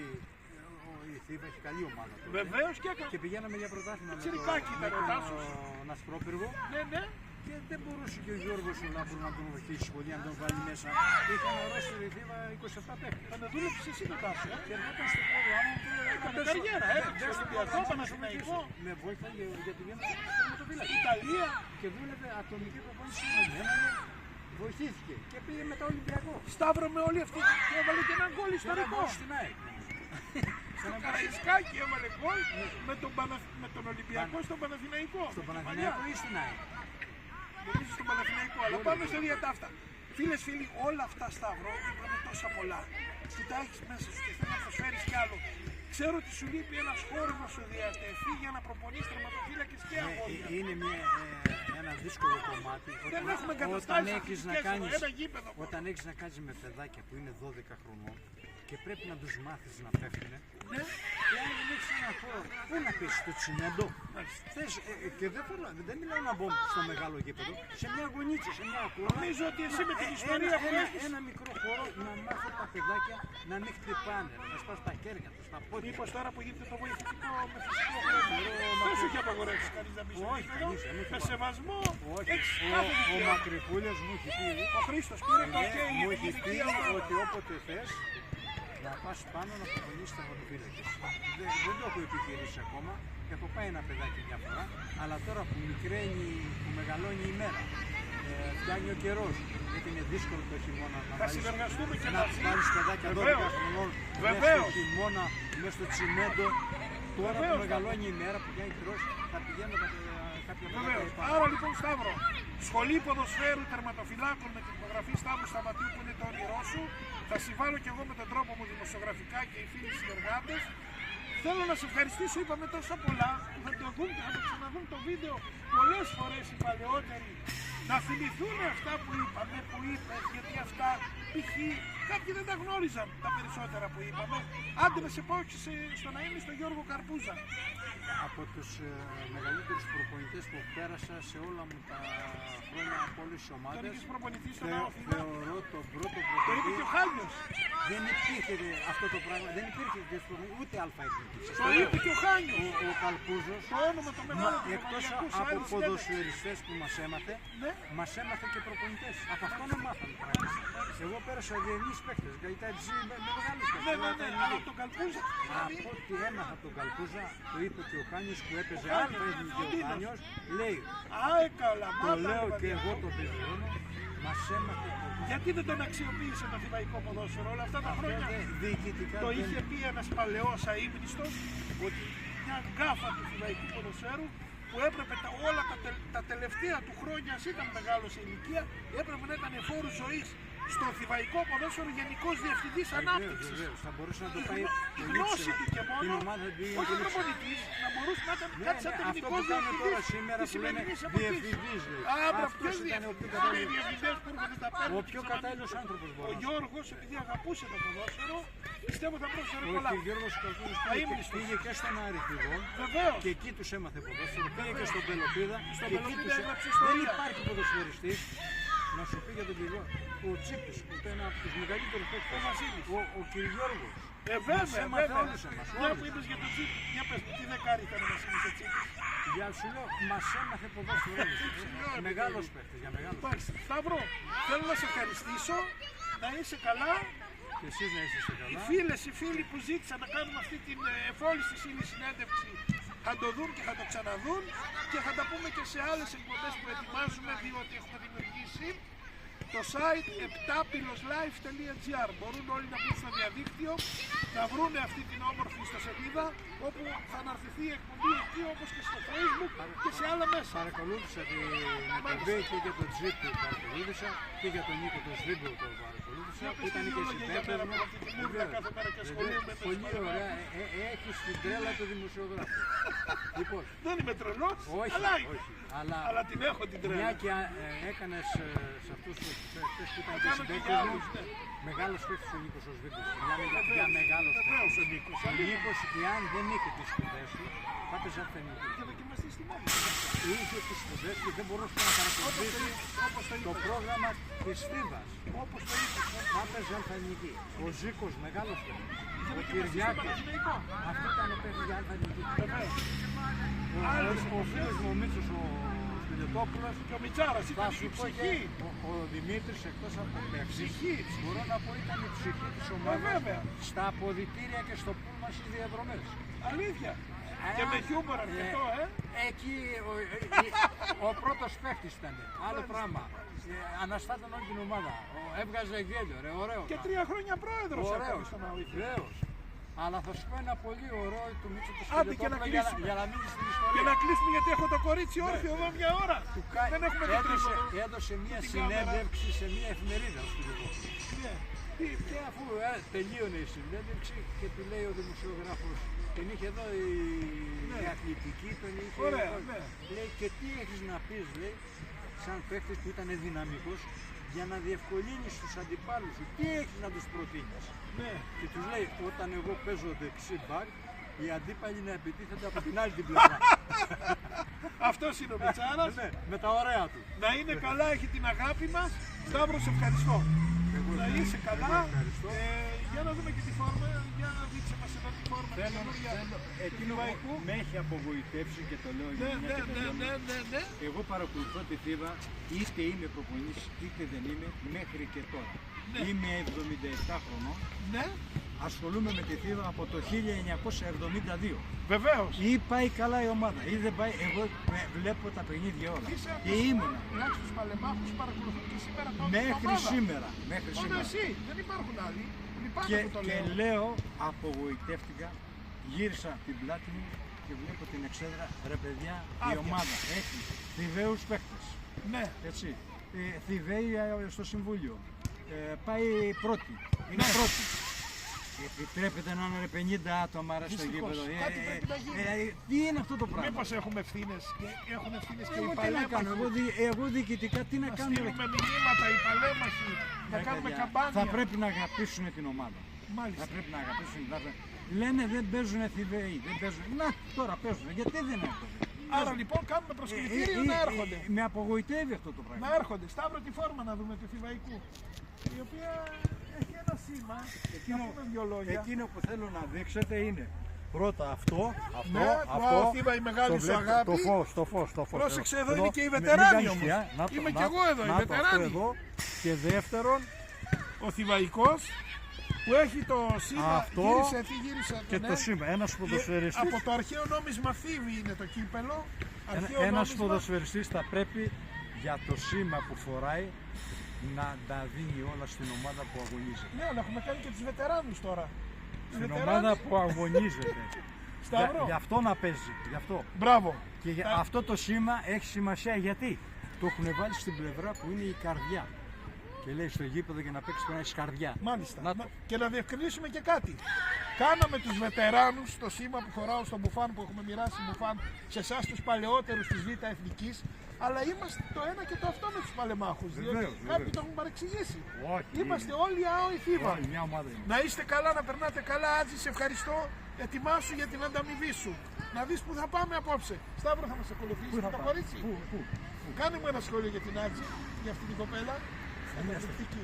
η Θήβα έχει καλή ομάδα τώρα. Βεβαίως και έκανε. Και πηγαίναμε για πρωτάθλημα με Τσιρικάκι ήταν ο Τάσος. τον Ασπρόπυργο Ναι, ναι. και δεν μπορούσε και ο Γιώργος ο Λάμπρος να τον βοηθήσει πολύ, να τον βάλει μέσα. Είχε αναρρώσει η Θήβα 27 παίκτες. Θα με δούλεψες εσύ τον Τάσο. Και ερχόταν στο πρόγραμμά μου και Έκανε καριέρα, έπαιξε στο Ολυμπιακό, Παναθηναϊκό. με βοήθεια για τη γέννηση του τερματοφύλακα. Ιταλία. Και δούλευε ατομική προπόνηση με μένα. Βοηθήθηκε και πήγε μετά Ολυμπιακό. Σταύρο με όλη αυτή και έβαλε και έναν γκολ Και ένα ιστορικό. γκολ στην ΑΕΚ. Στο Καραϊσκάκι έβαλε γκολ με τον Ολυμπιακό στον Παναθηναϊκό. Στον Παναθηναϊκό ή στην ΑΕΚ. Νομίζω στον Παναθηναϊκό, αλλά πάμε στα ίδια τα αυτά. Φίλοι, όλα αυτά Σταύρο είπαμε τόσα πολλά. Που τα έχεις μέσα σου και θέλω να προσφέρεις κι άλλο. Ξέρω ότι σου λείπει ένας χώρος να σου διατεθεί για να προπονείς τερματοφύλακες και αγώνια. Είναι ένα δύσκολο κομμάτι. Δεν έχουμε Όταν εγκαταστάσεις έχεις να αθλητικές, κάνεις, ένα γήπεδο. όταν έχεις να κάνεις με παιδάκια που είναι 12 χρονών και πρέπει να τους μάθεις να πέφτουνε, Ναι. και αν δεν έχεις έναν χώρο, πού να πεις, στο τσιμέντο. Θες, και δεν μιλάω να μπω στο μεγάλο γήπεδο, σε μια γωνίτσα, σε μια κούρα. Νομίζω ότι εσύ με την ιστορία που έχεις. Ένα μικρό χώρο να μάθω τα παιδάκια να μην χτυπάνε, να σπάσουν τα χέρια τους, τα πόδια. Μήπως τώρα που γίνεται το βοηθητικό με φυσικό χρόνο, δεν σου έχει απαγορεύσει κανείς να μπει στο Όχι, γήπεδο. κανείς, εμείς Με δεν σεβασμό Όχι, έχεις κάθε ο δικαίωμα. Μακρυπούλιος μου έχει πει Ο Χρήστος πήρε το ok μου για την έχει πει ηλικία ομάδα. ότι όποτε θες να πας πάνω να προπονήσεις τερματοφύλακες. Δεν το έχω επιχειρήσει ακόμα. Έχω πάει ένα παιδάκι μια φορά, αλλά τώρα που μικραίνει, που μεγαλώνει η μέρα, φτιάχνει ο καιρός, γιατί είναι δύσκολο το χειμώνα να βάλεις παιδάκια 12 χρονών μέσα στο χειμώνα, μέσα στο τσιμέντο. Τώρα που μεγαλώνει η μέρα, που πιάνει καιρός, θα πηγαίνω κάποια παιδάκια. Άρα λοιπόν, Σταύρο, σχολή ποδοσφαίρου τερματοφυλάκων με την υπογραφή Σταύρου Σταματίου, που είναι το όνειρό σου, θα συμβάλλω κι εγώ με τον τρόπο μου δημοσιογραφικά και οι φίλοι συνεργάτες. Θέλω να σε ευχαριστήσω, είπαμε τόσα πολλά, που θα το δουν και θα το ξαναδούν το βίντεο πολλές φορές οι παλαιότεροι, να θυμηθούν αυτά που είπαμε, που είπες, γιατί αυτά π.χ. κάποιοι δεν τα γνώριζαν τα περισσότερα που είπαμε. Άντε να σε πω στο να είμαι στον Γιώργο Καρπούζα. Από τους μεγαλύτερους προπονητές που πέρασα σε όλα μου τα χρόνια από όλες τις ομάδες. Τον είχες προπονητή στον Άοφυλα. Θεωρώ τον πρώτο Το είπε προπονητή. και ο Χάλιος. Δεν υπήρχε αυτό το πράγμα, δεν υπήρχε ούτε αλφα-εθνική. Το είπε και ο Χάλιος. Ο Καλπούζος, Το όνομα το μεγάλο του εκτός Παναγιακού, από άλλους ποδοσφαιριστές που μας έμαθε, Ναι. μας έμαθε και προπονητές. Από αυτό να μάθαμε πράγματα. Εγώ πέρασα διεθνείς παίκτες, Γκαϊτάτζη με μεγάλους Ναι, παίκτες. αλλά τον Καλπούζα. Από ό,τι έμαθα τον Καλπούζα, το είπε και ο Χάνιος που έπαιζε αλφα-εθνική ο Χάνιος, λέει, Άε καλά, το μάτα, λέω ρε, και παιδιά. εγώ τον πεζιώνω, μας έμαθε το Γιατί δεν τον αξιοποίησε το θηβαϊκό ποδόσφαιρο όλα αυτά τα χρόνια. διοικητικά. Το δεν- είχε πει ένας παλαιός αείμνηστος ότι μια γκάφα του θηβαϊκού ποδοσφαίρου που έπρεπε όλα τα τελευταία του χρόνια, ας ήταν μεγάλος σε ηλικία, έπρεπε να ήταν εφόρου ζωής στο θηβαϊκό ποδόσφαιρο γενικός διευθυντής ανάπτυξης. Βεβαίως, θα μπορούσε να το Η πάει γνώση του και την μόνο, ομάδα του όχι προπονητής, να μπορούσε να ήταν κάτι σαν αυτό τεχνικός που κάνουμε τώρα διευθυντής σήμερα της που λένε σημερινής εποχής. διευθυντής. λέει. Άμπρα, Αυτός ποιος ήταν ο πιο διευθυντής, κατάλληλος. διευθυντές που έρχονται τα παίρνουν Ο και πιο τους κατάλληλος αναλύουν. άνθρωπος Ο μπορεί να είναι. Γιώργος, επειδή αγαπούσε το ποδόσφαιρο, πιστεύω θα πρόσφερε πολλά. Όχι, ο Γιώργος Καλπούζος Αείμνηστος. πήγε και στον Άρη Φυγόν Βεβαίως. και εκεί τους έμαθε ποδόσφαιρο. Πήγε και στον Πελοπίδα Στον και εκεί Πελοπίδα τους έγραψε Δεν ιστορία. υπάρχει ποδοσφαιριστής. Να σου πει για τον κύριο, ο Τσίπης, που ήταν από τους μεγαλύτερους παίκτες. Ο Βασίλης. Ο Κυριώργος. Βέβαια, έμαθε βέβαια. όλους εμάς, Μια όλους. που είπες για τον Τσίπη, μια πες μου, τι δεκάρι ήταν ο Βασίλης ο Τσίπης. Για σου λέω, μας έμαθε ποδόσφαιρο όλους. Μεγάλος παίκτης, για μεγάλος παίκτης. Εντάξει, Σταύρο, θέλω να σε ευχαριστήσω, να είσαι καλά. Και εσείς να είστε Οι καλά. φίλες, οι φίλοι που ζήτησαν να κάνουμε αυτή την εφόλης της ύλης συνέντευξη θα το δουν και θα το ξαναδούν και θα τα πούμε και σε άλλες εκπομπές που ετοιμάζουμε, διότι έχουμε δημιουργήσει το site επτάπυλοσlife.gr. Μπορούν όλοι να μπουν στο διαδίκτυο, να βρούνε αυτή την όμορφη ιστοσελίδα όπου θα αναρτηθεί η εκπομπή εκεί, όπως και στο Facebook και σε άλλα μέσα. Παρακολούθησα την εκπομπή και για τον Τζίπ που παρακολούθησα και για τον Νίκο τον Σβίμπο που παρακολούθησα. Για πες Ήταν τι και λόγια για συμπέκτες μένα μου. με αυτή τη μούρδα κάθε μέρα και ασχολούμαι με Πολύ τους ωραία. Έχεις την τρέλα του δημοσιογράφου. Λοιπόν, Δεν είμαι τρελός, όχι, αλλά, όχι. Αλλά αλλά την έχω την τρέλα. μια και έκανες σε αυτούς τους παίκτες που ήταν και κάνω και συμπέκτες για μου, άλλους, ναι. μεγάλος παίκτης ο Νίκος ο Σβίμπος. Μιλάμε για μεγάλος Βεβαίως παίκτης. ο Νίκος. Ο Νίκος, εάν δεν είχε τις σπουδές του, θα έπαιζε αλφα-εθνική. Και δοκιμαστεί στη μόνη. Είχε τις σπουδές και δεν μπορούσε να παρακολουθήσει Όπως το το είπες. πρόγραμμα της Θήβας. Όπως το είπες. Θα έπαιζε αλφα-εθνική. Ο Ζήκος, μεγάλος παίκτης. Ο δοκιμαστεί στο Κυριάκος, Παναθηναϊκό. αυτό ήταν παίκτης για αλφα-εθνική. Βεβαίως. Ο φίλος μου ο Μίτσος, ο Σπηλιοτόπουλος, Και ο Μιτσάρας θα ήταν σου η πω και ψυχή. ο Δημήτρης εκτός από το παίκτης, Ψυχή. μπορώ να πω ήταν η ψυχή της ομάδας βέβαια. στα αποδυτήρια και στο πούλμα στις διαδρομές. Αλήθεια. Και με χιούμορ αρκετό, Εκεί ο πρώτος παίκτης ήταν, άλλο πράγμα. Αναστάταν όλη την ομάδα. Έβγαζε γέλιο, ρε, ωραίο. Και 3 χρόνια πρόεδρος Ωραίος, έκανε στον ΑΟΥ. ωραίος. Αλλά θα σου πω ένα πολύ ωραίο του Μίτσο του Άντε και να Σπηλιοτόπουλου κλείσουμε. για να μείνει στην Και ιστορία. να κλείσουμε γιατί έχω το κορίτσι όρθιο εδώ μια ώρα. Δεν έχουμε το τρίτο. Έδωσε μια την συνέντευξη σε μια εφημερίδα ο Σπηλιοτόπουλος. Ναι. Τι, Και αφού τελείωνε η συνέντευξη και του λέει ο δημοσιογράφος, την είχε εδώ η αθλητική, τον είχε Ωραία, εδώ. ναι. Λέει, και τι έχεις να πεις, λέει, σαν παίκτης που ήταν δυναμικός, για να διευκολύνεις τους αντιπάλους σου, τι έχεις να τους προτείνεις. Ναι. Και τους λέει, όταν εγώ παίζω δεξί μπακ, οι αντίπαλοι να επιτίθενται από την άλλη την πλευρά. Αυτός είναι ο Μιτσάρας. Ναι, με τα ωραία του. Να είναι καλά, έχει την αγάπη μας. Σταύρο, σε ευχαριστώ. Να είσαι καλά. ευχαριστώ. Για να δούμε και τη φόρμα. Για να δείξε μας εδώ τη φόρμα. τη Θέλω, καινούργια εκείνο του Λαϊκού. που με έχει απογοητεύσει και το λέω Ναι, για μια ναι, και ναι, δεν ναι, λέω. ναι, ναι. Εγώ παρακολουθώ τη Θήβα, είτε είμαι προπονητής είτε δεν είμαι, μέχρι και τώρα. Ναι. Είμαι 77 χρονών. Ναι, Ασχολούμαι με τη Θήβα από το 1972. βεβαίως. Ή πάει καλά η ομάδα ή δεν πάει. Εγώ βλέπω τα παιχνίδια όλα. Είσαι από Και τους ήμουνα τουλάχιστον τους παλεμάχους που παρακολουθούν και σήμερα τον μέχρι σήμερα. Μέχρι Μόνο σήμερα. εσύ, δεν υπάρχουν άλλοι. Λυπάμαι Και, που το και λέω. λέω, απογοητεύτηκα, γύρισα την πλάτη μου και βλέπω την εξέδρα, ρε παιδιά, η Άδεια. ομάδα έχει Θηβαίους παίχτες, Ναι, έτσι, Θηβαίοι στο Συμβούλιο, πάει πρώτη, είναι πρώτη. Επιτρέπεται να είναι 50 άτομα ρε στο Δυστυχώς. γήπεδο. Κάτι πρέπει να γίνει. Τι είναι αυτό το πράγμα. μήπως έχουμε ευθύνες και έχουν ευθύνες και Εγώ οι τι να κάνω, παλέμαχοι. εγώ διοικητικά τι να Να κάνω. ρε. στείλουμε μηνύματα οι παλέμαχοι, να Ρε κάνουμε παιδιά, καμπάνια. θα πρέπει να αγαπήσουν την ομάδα. Θα Μάλιστα. πρέπει να αγαπήσουν την ομάδα. Λένε δεν παίζουν Θηβαίοι, δεν παίζουν. Να τώρα παίζουν, γιατί δεν έρχονται. Άρα λοιπόν κάνουμε προσκλητήριο να έρχονται. Με απογοητεύει αυτό το πράγμα. Να έρχονται. Σταύρο τη φόρμα να δούμε του Θηβαϊκού. Η οποία έχει ένα σήμα. Να πούμε δυο λόγια. Εκείνο που θέλω να δείξετε είναι πρώτα αυτό, Ναι, το Θήβα η μεγάλη σου αγάπη. το φως. Πρόσεξε, εδώ είναι και οι Μην βετεράνοι κάνεις όμως. πια. Να το, Είμαι να κι το, εγώ εδώ, οι να το, αυτό βετεράνοι. εδώ. Και δεύτερον, Ο Θηβαϊκός που έχει το σήμα. Αυτό Γύρισε. και ναι. το σήμα. Ένας ποδοσφαιριστής, Από το αρχαίο νόμισμα Θήβη είναι το κύπελο. Αρχαίο ένας νόμισμα. ποδοσφαιριστής θα πρέπει για το σήμα που φοράει να τα δίνει όλα στην ομάδα που αγωνίζεται. Ναι, αλλά έχουμε κάνει και τους βετεράνους τώρα. Οι Στην βετεράνοι- ομάδα που αγωνίζεται. Σταύρο. Γι' αυτό να παίζει. Γι' αυτό. Μπράβο. Και αυτό το σήμα έχει σημασία γιατί το έχουν βάλει στην πλευρά που είναι η καρδιά. Και λέει στο γήπεδο για να παίξει πρέπει να έχει καρδιά. Μάλιστα. Να το. Και να διευκρινίσουμε και κάτι. Κάναμε τους βετεράνους το σήμα που φοράω στον Μπουφάν που έχουμε μοιράσει Μπουφάν σε εσάς τους παλαιότερους της Β' Εθνικής. Αλλά είμαστε το ένα και το αυτό με τους παλεμάχους. Διότι Βεβαίως, κάποιοι βεβαίως. το έχουν παρεξηγήσει. Όχι. Είμαστε όλοι ΑΟΗ Θήβα. Όλοι μια ομάδα είναι. Να είστε καλά, να περνάτε καλά. Άτζη, σε ευχαριστώ. Ετοιμάσου για την ανταμοιβή σου. Να δεις που θα πάμε απόψε. Σταύρο θα μας ακολουθήσει Πού θα το πάμε? κορίτσι. Πού? Κάνε μου ένα σχόλιο για την Άτζη, για αυτή την κοπέλα. Καταπληκτική.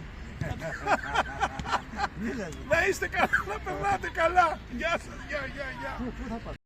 Μίλα, Να είστε καλά, να περνάτε καλά. Γεια σας, γεια. Πού θα πάμε?